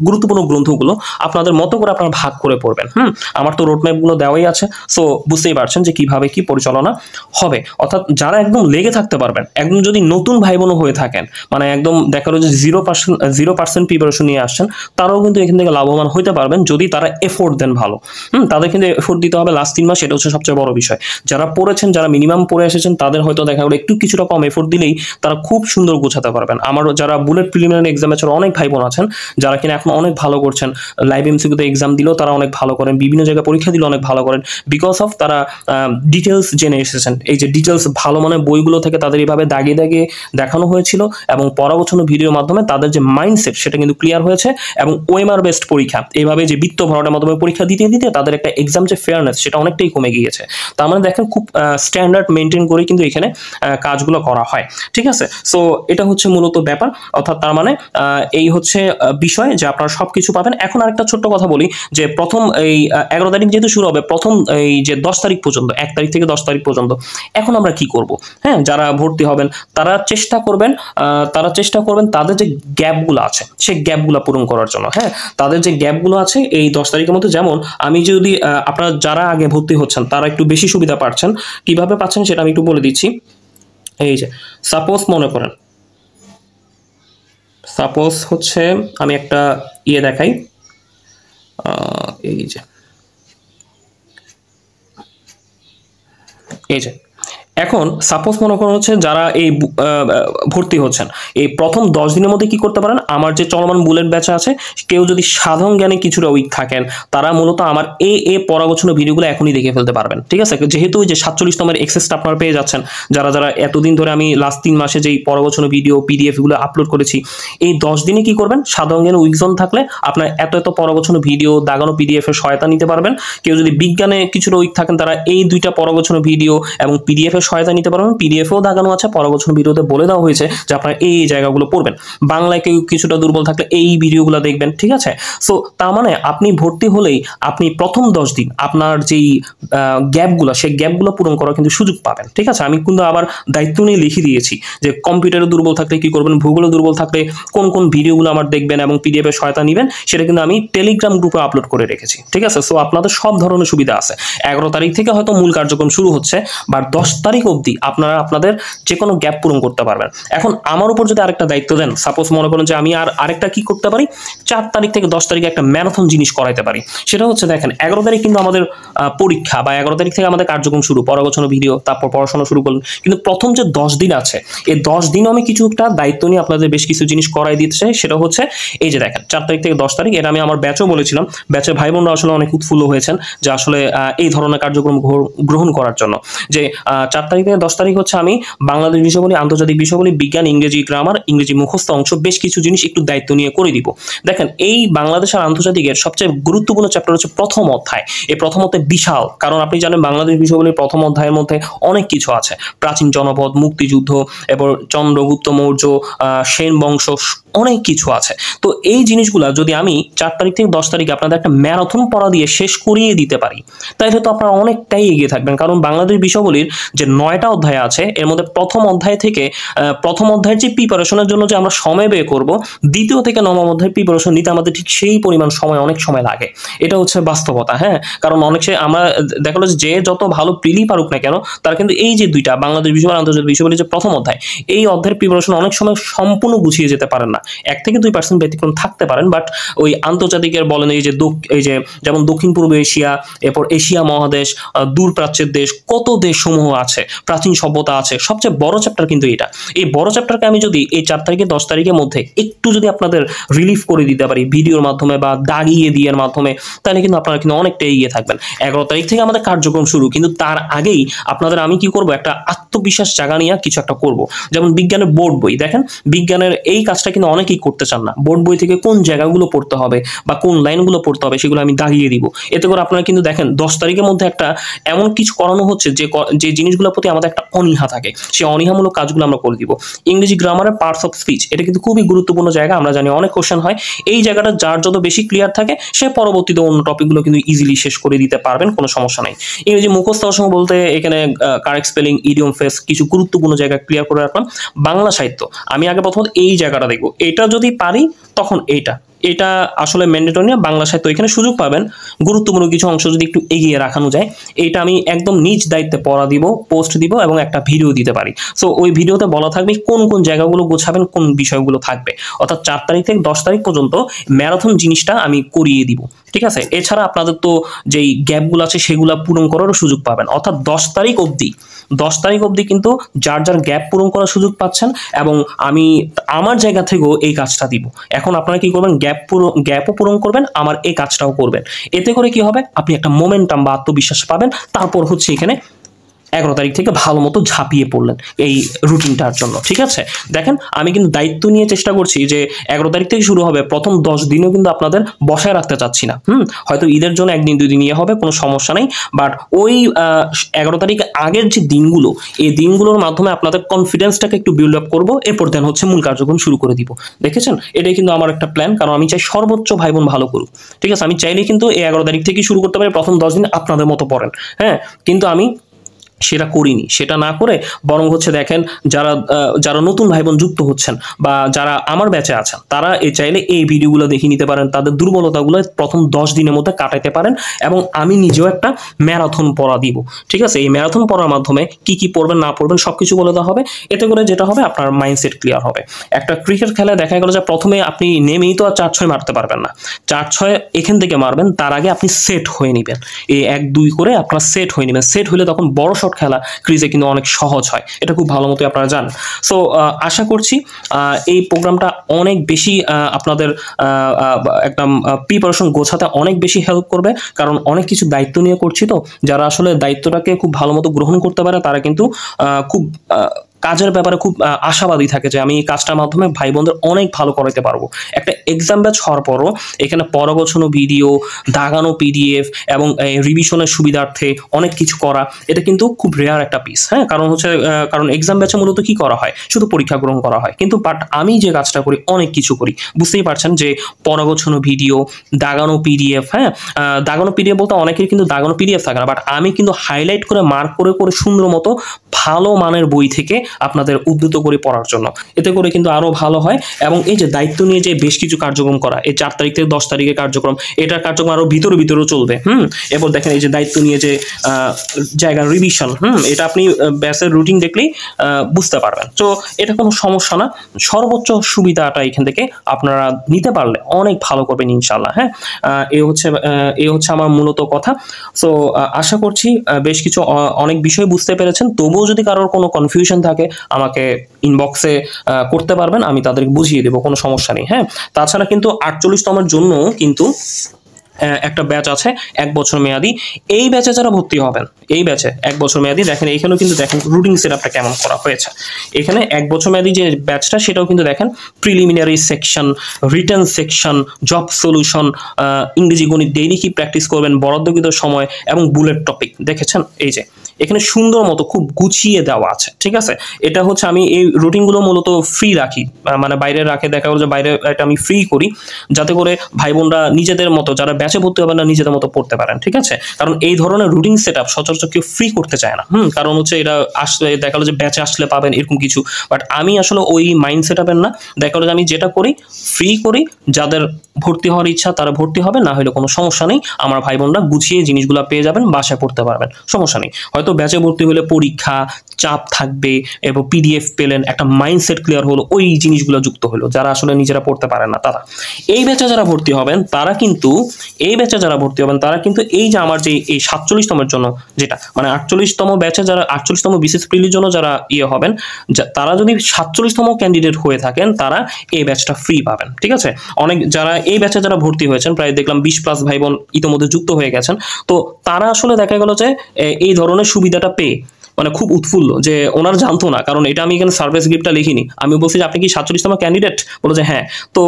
গুরুত্বপূর্ণ গ্রন্থগুলো আপনাদের মতো করে আপনারা ভাগ করে পড়বেন। আমার তো রোডম্যাপগুলো দেওয়াই আছে, সো বুঝতেই পারছেন যে কিভাবে কি পরিচালনা হবে। অর্থাৎ যারা একদম লেগে থাকতে পারবেন, একদম যদি নতুন ভাই বোনও হয়ে থাকেন, মানে একদম দেখা গেলো যে 0% প্রিপারেশন নিয়ে আসছেন, তারাও কিন্তু এখান থেকে লাভবান হতে পারবেন যদি তারা এফোর্ট দেন ভালো। তাদের কিন্তু এফোর্ট দিতে হবে লাস্ট 3 মাস, এটা হচ্ছে সবচেয়ে বড় বিষয়। যারা পড়েছেন, যারা মিনিমাম পড়ে এসেছেন, তাদের হয়তো দেখা গেলো একটু কিছুটা কম এফোর্ট দিলেই তারা খুব সুন্দর গোছাতে পারবেন। আমার যারা বুলেট প্রিলিমিনারি এক্সাম এছাড়া অনেক ভাই বোন আছেন যারা কিনা এখন অনেক ভালো করছেন, লাইভ এমসিকিউতে এক্সাম দিলেও তারা অনেক ভালো করেন, বিভিন্ন জায়গায় পরীক্ষা দিলেও অনেক ভালো করেন, বিকজ অফ তারা ডিটেলস জেনে এসেছেন। এই যে ডিটেলস ভালো মানে বইগুলো থেকে তাদের এইভাবে দাগিয়ে দাগিয়ে দেখানো হয়েছিল এবং পরাগচ্ছন্ন ভিডিওর মাধ্যমে তাদের যে মাইন্ডসেট সেটা কিন্তু ক্লিয়ার হয়েছে। এবং ওএমআর বেসড পরীক্ষা, এইভাবে যে বৃত্ত ভরাটের মাধ্যমে পরীক্ষা দিতে দিতে তাদের একটা এক্সাম যে ফেয়ারনেস সেটা অনেকটাই কমে গিয়েছে। তার মানে দেখেন খুব স্ট্যান্ডার্ড মেনটেন করে কিন্তু এখানে কাজগুলো করা হয়। ঠিক আছে, সো এটা হচ্ছে মূলত ব্যাপার। অর্থাৎ তার মানে এই হচ্ছে বিষয় যে আপনারা সব কিছু পাবেন। এখন আরেকটা ছোট্ট কথা বলি যে প্রথম এই 11 তারিখ যেহেতু শুরু হবে, প্রথম এই যে 10 তারিখ পর্যন্ত, 1 তারিখ থেকে 10 তারিখ পর্যন্ত এখন আমরা কি করব? হ্যাঁ, যারা ভর্তি হবেন তারা চেষ্টা করবেন তাদের যে গ্যাপগুলো আছে সেই গ্যাপগুলো পূরণ করার জন্য। হ্যাঁ, তাদের যে গ্যাপগুলো আছে এই 10 তারিখের মধ্যে, যেমন আমি যদি আপনারা যারা আগে ভর্তি হচ্ছেন তারা একটু বেশি সুবিধা পাচ্ছেন, কিভাবে পাচ্ছেন সেটা আমি একটু বলে দিচ্ছি। এই যে সাপোজ মনে করেন, সাপোজ হচ্ছে আমি একটা দেখাই, এই যে এখন সাপোজ মনে করেন হচ্ছে যারা এই ভর্তি হচ্ছেন এই প্রথম 10 দিনের মধ্যে কি করতে পারেন, আমার যে চলমান বুলেট ব্যাচ আছে কেউ যদি সাধারণ জ্ঞানে কিছুটা উইক থাকেন তারা মূলত আমার পরাগচ্ছন্ন ভিডিওগুলো এখনই দেখে ফেলতে পারবেন। ঠিক আছে, যেহেতু যে 47তমের এক্সেসটা আপনারা পেয়ে যাচ্ছেন, যারা যারা এতদিন ধরে আমি লাস্ট 3 মাসে যেই পরাগচ্ছন্ন ভিডিও পিডিএফ গুলো আপলোড করেছি, এই 10 দিনে কি করবেন, সাধারণ জ্ঞানে উইক জোন থাকলে আপনার এত পরাগচ্ছন্ন ভিডিও দাগানো পিডিএফ এর সহায়তা নিতে পারবেন। কেউ যদি বিজ্ঞানে কিছুটা উইক থাকেন তারা এই 2টা পরাগচ্ছন্ন ভিডিও এবং পিডিএফ এর সহায়তা নিতে পারবেন। পিডিএফও দাগানো আছে, পরাগচ্ছন্ন ভিডিওতে বলে দেওয়া হয়েছে যে আপনারা এই জায়গাগুলো পড়বেন। বাংলায় কেউ কিছুটা দুর্বল থাকলে এই ভিডিওগুলো দেখবেন। ঠিক আছে, সো তার মানে আপনি ভর্তি হলেই আপনি প্রথম 10 দিন আপনার যেই গ্যাপগুলো সেই গ্যাপগুলো পূরণ করার কিন্তু সুযোগ পাবেন। ঠিক আছে, আমি কিন্তু আবার দায়িত্ব নিয়ে লিখে দিয়েছি যে কম্পিউটারে দুর্বল থাকলে কি করবেন, ভূগোলে দুর্বল থাকলে কোন কোন ভিডিওগুলো আমার দেখবেন এবং পিডিএফ এর সহায়তা নেবেন, সেটা কিন্তু আমি টেলিগ্রাম গ্রুপে আপলোড করে রেখেছি। ঠিক আছে, সো আপনাদের সব ধরনের সুবিধা আছে। 11 তারিখ থেকে হয়তো মূল কার্যক্রম শুরু হচ্ছে, বা 10 তারিখ অবধি আপনারা আপনাদের যে কোনো গ্যাপ পূরণ করতে পারবেন। এখন আমার উপর যদি আরেকটা দায়িত্ব দেন, সাপোজ মনে করেন যে আমি আরেকটা কি করতে পারি, 4 তারিখ থেকে 10 তারিখে একটা ম্যারাথন জিনিস করাইতে পারি। সেটা হচ্ছে দেখেন 11 তারিখ কিন্তু আমাদের পরীক্ষা, বা 11 তারিখ থেকে আমাদের কার্যক্রম শুরু, পরাগচ্ছন্ন ভিডিও, তারপর পড়াশোনা শুরু করলেন, কিন্তু প্রথম যে 10 দিন আছে এই 10 দিনও আমি কিছু একটা দায়িত্ব নিয়ে আপনাদের বেশ কিছু জিনিস করাই দিতে চাই। সেটা হচ্ছে এই যে দেখেন 4 তারিখ থেকে 10 তারিখ, এটা আমি আমার ব্যাচও বলেছিলাম, ব্যাচের ভাই বোনরা আসলে অনেক উৎফুল্ল হয়েছেন যে আসলে এই ধরনের কার্যক্রম গ্রহণ করার জন্য। যে 4 তারিখ থেকে 10 তারিখ হচ্ছে আমি বাংলাদেশ বিষয়গুলি, আন্তর্জাতিক বিষয়গুলি, বিজ্ঞান, ইংরেজি গ্রামার, ইংরেজি মুখস্থ অংশ বেশ কিছু জিনিস একটু দায়িত্ব নিয়ে করে দিব। দেখেন এই বাংলাদেশ আর আন্তর্জাতিকের সবচেয়ে গুরুত্বপূর্ণ চ্যাপ্টার হচ্ছে প্রথম অধ্যায়। এই প্রথম অধ্যায় বিশাল, কারণ আপনি জানেন বাংলাদেশ বিষয়গুলির প্রথম অধ্যায়ের মধ্যে অনেক কিছু আছে, প্রাচীন জনপদ, মুক্তিযুদ্ধ, এরপর চন্দ্রগুপ্ত মৌর্য, সেন বংশ, অনেক কিছু আছে। তো এই জিনিসগুলা যদি আমি 4 তারিখ থেকে 10 তারিখে আপনাদের একটা ম্যারাথন পড়া দিয়ে শেষ করিয়ে দিতে পারি, তাইলে তো আপনারা অনেকটাই এগিয়ে থাকবেন। কারণ বাংলাদেশ বিষয়গুলির যে 9টা অধ্যায় আছে এর মধ্যে প্রথম অধ্যায় থেকে প্রথম অধ্যায়ের যে প্রিপারেশনের জন্য যে আমরা সময় ব্যয় করব, দ্বিতীয় থেকে নবম অধ্যায়ের প্রিপারেশন নিতে আমাদের ঠিক সেই পরিমাণ সময়, অনেক সময় লাগে। এটা হচ্ছে বাস্তবতা। হ্যাঁ, কারণ আমরা দেখা গেলো যে যত ভালো প্রিলি পারুক না কেন, তার কিন্তু এই যে 2টা বাংলাদেশ বিষয় আর আন্তর্জাতিক বিষয়গুলির যে প্রথম অধ্যায়, এই অধ্যায়ের প্রিপারেশন অনেক সময় সম্পূর্ণ গুছিয়ে যেতে পারেন না। 1 থেকে 2% ব্যতিক্রম থাকতে পারেন, বাট ওই আন্তর্জাতিকের বলেন এই যে যেমন দক্ষিণ পূর্ব এশিয়া, এরপর এশিয়া মহাদেশ, দূর প্রাচ্যের দেশ, কত দেশসমূহ আছে, প্রাচীন সভ্যতা আছে, সবচেয়ে বড় চ্যাপ্টার কিন্তু এটা। এই বড় চ্যাপ্টারকে আমি যদি এই 4 তারিখে 10 তারিখের মধ্যে একটু যদি আপনাদের রিলিফ করে দিতে পারি ভিডিওর মাধ্যমে বা দাগিয়ে দেওয়ার মাধ্যমে, তাহলে কিন্তু আপনারা কিন্তু অনেকটা এগিয়ে থাকবেন। 11 তারিখ থেকে আমাদের কার্যক্রম শুরু, কিন্তু তার আগেই আপনাদের আমি কি করব, একটা আত্মবিশ্বাস জাগা নিয়ে কিছু একটা করব। যেমন বিজ্ঞানের বোর্ড বই, দেখেন বিজ্ঞানের এই কাজটা কিন্তু অনেকেই করতে চান না। বোর্ড বই থেকে কোন জায়গাগুলো পড়তে হবে বা কোন লাইনগুলো পড়তে হবে সেগুলো আমি দাগিয়ে দিব। এতে করে আপনারা কিন্তু দেখেন 10 তারিখের মধ্যে একটা এমন কিছু করানো হচ্ছে যে জিনিসগুলোর প্রতি আমাদের একটা অনীহা থাকে, সেই অনীহামূলক কাজগুলো আমরা করে দিব। ইংরেজি গ্রামারের পার্টস অফ স্পিচ, এটা কিন্তু খুবই গুরুত্বপূর্ণ জায়গা, আমরা জানি অনেক কোশ্চেন হয়। এই জায়গাটা যার যত বেশি ক্লিয়ার থাকে সে পরবর্তীতে অন্য টপিকগুলো কিন্তু ইজিলি শেষ করে দিতে পারবেন, কোনো সমস্যা নাই। ইংরেজি মুখস্থ অংশ বলতে এখানে কারেক্ট স্পেলিং, ইডিয়ম ফ্রেজ, কিছু গুরুত্বপূর্ণ জায়গা ক্লিয়ার করে রাখলাম। বাংলা সাহিত্য আমি আগে প্রথমত এই জায়গাটা দেখবো, এটা যদি পারি তখন এইটা, এটা আসলে ম্যান্ডেটরি না, বাংলা সাহিত্য এখানে সুযোগ পাবেন, গুরুত্বপূর্ণ কিছু অংশ যদি একটু এগিয়ে রাখানো যায়। এইটা আমি একদম নিজ দায়িত্বে পড়া দিব, পোস্ট দিব এবং একটা ভিডিও দিতে পারি। সো ওই ভিডিওতে বলা থাকবে কোন কোন জায়গাগুলো গোছাবেন, কোন বিষয়গুলো থাকবে, অর্থাৎ 4 তারিখ থেকে 10 তারিখ পর্যন্ত ম্যারাথন জিনিসটা আমি করিয়ে দিব। ঠিক আছে, এছাড়া আপনাদের তো যেই গ্যাপগুলো আছে সেগুলো পূরণ করারও সুযোগ পাবেন, অর্থাৎ 10 তারিখ অবধি কিন্তু যার যার গ্যাপ পূরণ করার সুযোগ পাচ্ছেন এবং আমি আমার জায়গা থেকেও এই কাজটা দিব। এখন আপনারা কি করবেন, গ্যাপও পূরণ করবেন, আমার এই কাজটাও করবেন। এতে করে কি হবে, আপনি একটা মোমেন্টাম বা আত্মবিশ্বাস পাবেন। তারপর হচ্ছে এখানে 11 তারিখ থেকে ভালো মতো ঝাঁপিয়ে পড়লেন এই রুটিনটার জন্য। ঠিক আছে, দেখেন আমি কিন্তু দায়িত্ব নিয়ে চেষ্টা করছি যে 11 তারিখ থেকে শুরু হবে, প্রথম 10 দিনও কিন্তু আপনাদের বসায় রাখতে চাচ্ছি না। হয়তো ঈদের জন্য 1 দিন 2 দিন ইয়ে হবে, কোনো সমস্যা নেই, বাট ওই 11 তারিখ আগের যে দিনগুলো, এই দিনগুলোর মাধ্যমে আপনাদের কনফিডেন্সটাকে একটু বিল্ড আপ করবো, এরপর দেন হচ্ছে মূল কার্যক্রম শুরু করে দিব। দেখেছেন, এটাই কিন্তু আমার একটা প্ল্যান, কারণ আমি চাই সর্বোচ্চ ভাই বোন ভালো করুক। ঠিক আছে, আমি চাইলে কিন্তু এই 11 তারিখ থেকে শুরু করতে পারি, প্রথম 10 দিন আপনাদের মতো পড়েন, হ্যাঁ, কিন্তু আমি সেটা করিনি। সেটা না করে বরং হচ্ছে দেখেন, যারা নতুন ভাই বোন যুক্ত হচ্ছেন বা যারা আমার ব্যাচে আছেন, তারা চাইলে এই ভিডিওগুলো দেখে নিতে পারেন, তাদের দুর্বলতাগুলো প্রথম 10 দিনের মধ্যে কাটাতে পারেন। এবং আমি নিজেও একটা ম্যারাথন পড়া দিব। ঠিক আছে, এই ম্যারাথন পড়ার মাধ্যমে কি কি পড়বেন না পড়বেন সবকিছু বলে দেওয়া হবে। এতে করে যেটা হবে, আপনার মাইন্ডসেট ক্লিয়ার হবে। একটা ক্রিকেট খেলায় দেখা গেল যে প্রথমে আপনি নেমেই তো আর 4-6 মারতে পারবেন না, 4-6 এখান থেকে মারবেন, তার আগে আপনি সেট হয়ে নেবেন, এই 1-2 করে আপনার সেট হয়ে নেবেন। সেট হলে তখন বড় খেলা ক্রিজে কিন্তু অনেক সহজ হয়, এটা খুব ভালো মতো আপনারা জানেন। সো আশা করছি এই প্রোগ্রামটা অনেক বেশি আপনাদের একদম প্রিপারেশন গোছাতে অনেক বেশি হেল্প করবে, কারণ অনেক কিছু দায়িত্ব নিয়ে করছি। তো যারা আসলে দায়িত্বটাকে খুব ভালো মতো গ্রহণ করতে পারে, তারা কিন্তু খুব কাজের ব্যাপারে খুব আশাবাদী থাকে যে আমি এই কাজটার মাধ্যমে ভাই বোনদের অনেক ভালো করাতে পারবো। একটা এক্সাম ব্যাচ হওয়ার পরও এখানে পরগোছানো ভিডিও, দাগানো পিডিএফ এবং রিভিশনের সুবিধার্থে অনেক কিছু করা, এটা কিন্তু খুব রেয়ার একটা পিস। হ্যাঁ, কারণ এক্সাম ব্যাচে মূলত কি করা হয়, শুধু পরীক্ষা গ্রহণ করা হয়, কিন্তু বাট আমি যে কাজটা করি অনেক কিছু করি। বুঝতেই পারছেন যে পরগোছানো ভিডিও, দাগানো পিডিএফ, হ্যাঁ, দাগানো পিডিএফ বলতে অনেকের কিন্তু দাগানো পিডিএফ থাকে না, বাট আমি কিন্তু হাইলাইট করে মার্ক করে করে সুন্দর মতো ভালো মানের বই থেকে আপনাদের উদ্ধৃত করে পড়ার জন্য। এতে করে কিন্তু আরো ভালো হয়। এবং এই যে দায়িত্ব নিয়ে যে বেশ কিছু কার্যক্রম করা, এই 4 তারিখ থেকে 10 তারিখের কার্যক্রম, এটার কার্যক্রম আরো ভিতরেও চলবে। এরপর দেখেন এই যে দায়িত্ব নিয়ে যে জায়গার রিভিশন, এটা আপনি ব্যাচের রুটিন দেখলেই বুঝতে পারবেন। তো এটা কোনো সমস্যা না, সর্বোচ্চ সুবিধাটা এখান থেকে আপনারা নিতে পারলে অনেক ভালো করবেন ইনশাল্লাহ। হ্যাঁ, এই হচ্ছে আমার মূলত কথা। সো আশা করছি বেশ কিছু অনেক বিষয় বুঝতে পেরেছেন। তবুও যদি কারোর কোনো কনফিউশন থাকে আমাকে ইনবক্সে করতে পারবেন, আমি তাদেরকে বুঝিয়ে দেবো, কোনো সমস্যা নেই। হ্যাঁ, তাছাড়া কিন্তু 48তমের জন্য কিন্তু একটা ব্যাচ আছে 1 বছর মেয়াদি। এই ব্যাচে যারা ভর্তি হবেন, এই ব্যাচে 1 বছর মেয়াদি, দেখেন এইখানেও কিন্তু দেখেন রুটিন সেটআপটা কেমন করা হয়েছে। এখানে 1 বছর মেয়াদি যে ব্যাচটা, সেটাও কিন্তু দেখেন preliminary section, written section, job solution, ইংরেজি গণিত ডেইলি কি প্র্যাকটিস করবেন, বরাদ্দকৃত সময় এবং বুলেট টপিক। দেখেছেন এই যে এখানে সুন্দর মতো খুব গুছিয়ে দেওয়া আছে। ঠিক আছে, এটা হচ্ছে আমি এই রুটিনগুলো মূলত ফ্রি রাখি, মানে বাইরে রাখে, দেখা গেলো যে বাইরে এটা আমি ফ্রি করি, যাতে করে ভাই বোনরা নিজেদের মতো, যারা ব্যাচে ভর্তি হবেন না, নিজেদের মতো পড়তে পারেন। ঠিক আছে, কারণ এই ধরনের রুটিন সেট আপ সচরাচর কেউ ফ্রি করতে চায় না। কারণ হচ্ছে এটা আসলে দেখা গেলো যে ব্যাচে আসলে পাবেন এরকম কিছু, বাট আমি আসলে ওই মাইন্ড সেট আপের না। দেখা গেলো যে আমি যেটা করি ফ্রি করি, যাদের ভর্তি হওয়ার ইচ্ছা তারা ভর্তি হবে, না হলে কোনো সমস্যা নেই। আমার ভাই বোনরা গুছিয়ে জিনিসগুলো পেয়ে যাবেন, বাসায় পড়তে পারবেন, সমস্যা নেই। হয়তো ব্যাচে ভর্তি হলে পরীক্ষা চাপ থাকবে এবং পিডিএফ পেলেন, একটা মাইন্ডসেট ক্লিয়ার হলো, ওই জিনিসগুলো যুক্ত হলো। যারা আসলে নিজেরা পড়তে পারেন না তারা এই ব্যাচে যারা ভর্তি হবেন, তারা কিন্তু এই যে আমার যে এই 47তমের জন্য, যেটা মানে 48তম ব্যাচে যারা 48তম বিসিএস প্রিলির জন্য যারা হবেন, তারা যদি 47তম ক্যান্ডিডেট হয়ে থাকেন, তারা এই ব্যাচটা ফ্রি পাবেন। ঠিক আছে, অনেক যারা এই ব্যাচে যারা ভর্তি হয়েছেন, প্রায় দেখলাম 20+ ভাই বোন ইতিমধ্যে যুক্ত হয়ে গেছেন। তো তারা আসলে দেখা গেল যে এই ধরনের সুবিধাটা পেয়ে মানে খুব উৎফুল্ল, যে ওনারা জানতো না, কারণ এটা আমি এখানে সারপ্রাইজ গিফটটা লিখিনি। আমি বলছি যে আপনি কি 47তম ক্যান্ডিডেট, বলো যে হ্যাঁ। তো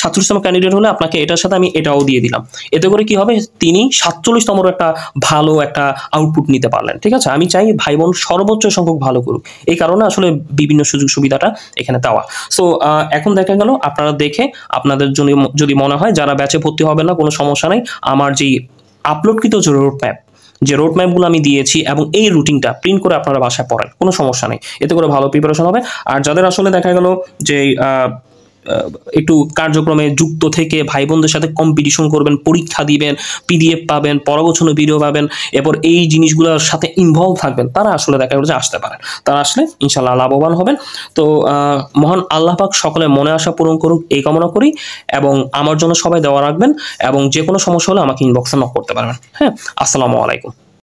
47তম ক্যান্ডিডেট হলে আপনাকে এটার সাথে আমি এটাও দিয়ে দিলাম। এতে করে কি হবে, তিনি 47তমর একটা ভালো একটা আউটপুট নিতে পারলেন। ঠিক আছে, আমি চাই ভাই বোন সর্বোচ্চ সংখ্যক ভালো করুক, এই কারণে আসলে বিভিন্ন সুযোগ সুবিধাটা এখানে দেওয়া। সো এখন দেখা গেল, আপনারা দেখে আপনাদের জন্য যদি মনে হয় যারা ব্যাচে ভর্তি হবে না, কোনো সমস্যা নেই, আমার যেই আপলোডকৃত যে রোড ম্যাপগুলো আমি দিয়েছি এবং এই রুটিনটা প্রিন্ট করে আপনারা বাসায় পড়েন, কোনো সমস্যা নেই। এতে করে ভালো প্রিপারেশন হবে। আর যাদের আসলে দেখা গেল যে একটু কার্যক্রমে যুক্ত থেকে ভাই বোনদের সাথে কম্পিটিশন করবেন, পরীক্ষা দিবেন, পিডিএফ পাবেন, পরবর্তী ভিডিও পাবেন, এরপর এই জিনিসগুলোর সাথে ইনভলভ থাকবেন, তারা আসলে দেখা গেল যে আসতে পারেন। তারা আসলে ইনশাল্লাহ লাভবান হবেন। তো মহান আল্লাহ পাক সকলের মনে আশা পূরণ করুক এই কামনা করি, এবং আমার জন্য সবাই দেওয়া রাখবেন, এবং যে কোনো সমস্যা হলে আমাকে ইনবক্সে নক করতে পারবেন। হ্যাঁ, আসসালামু আলাইকুম।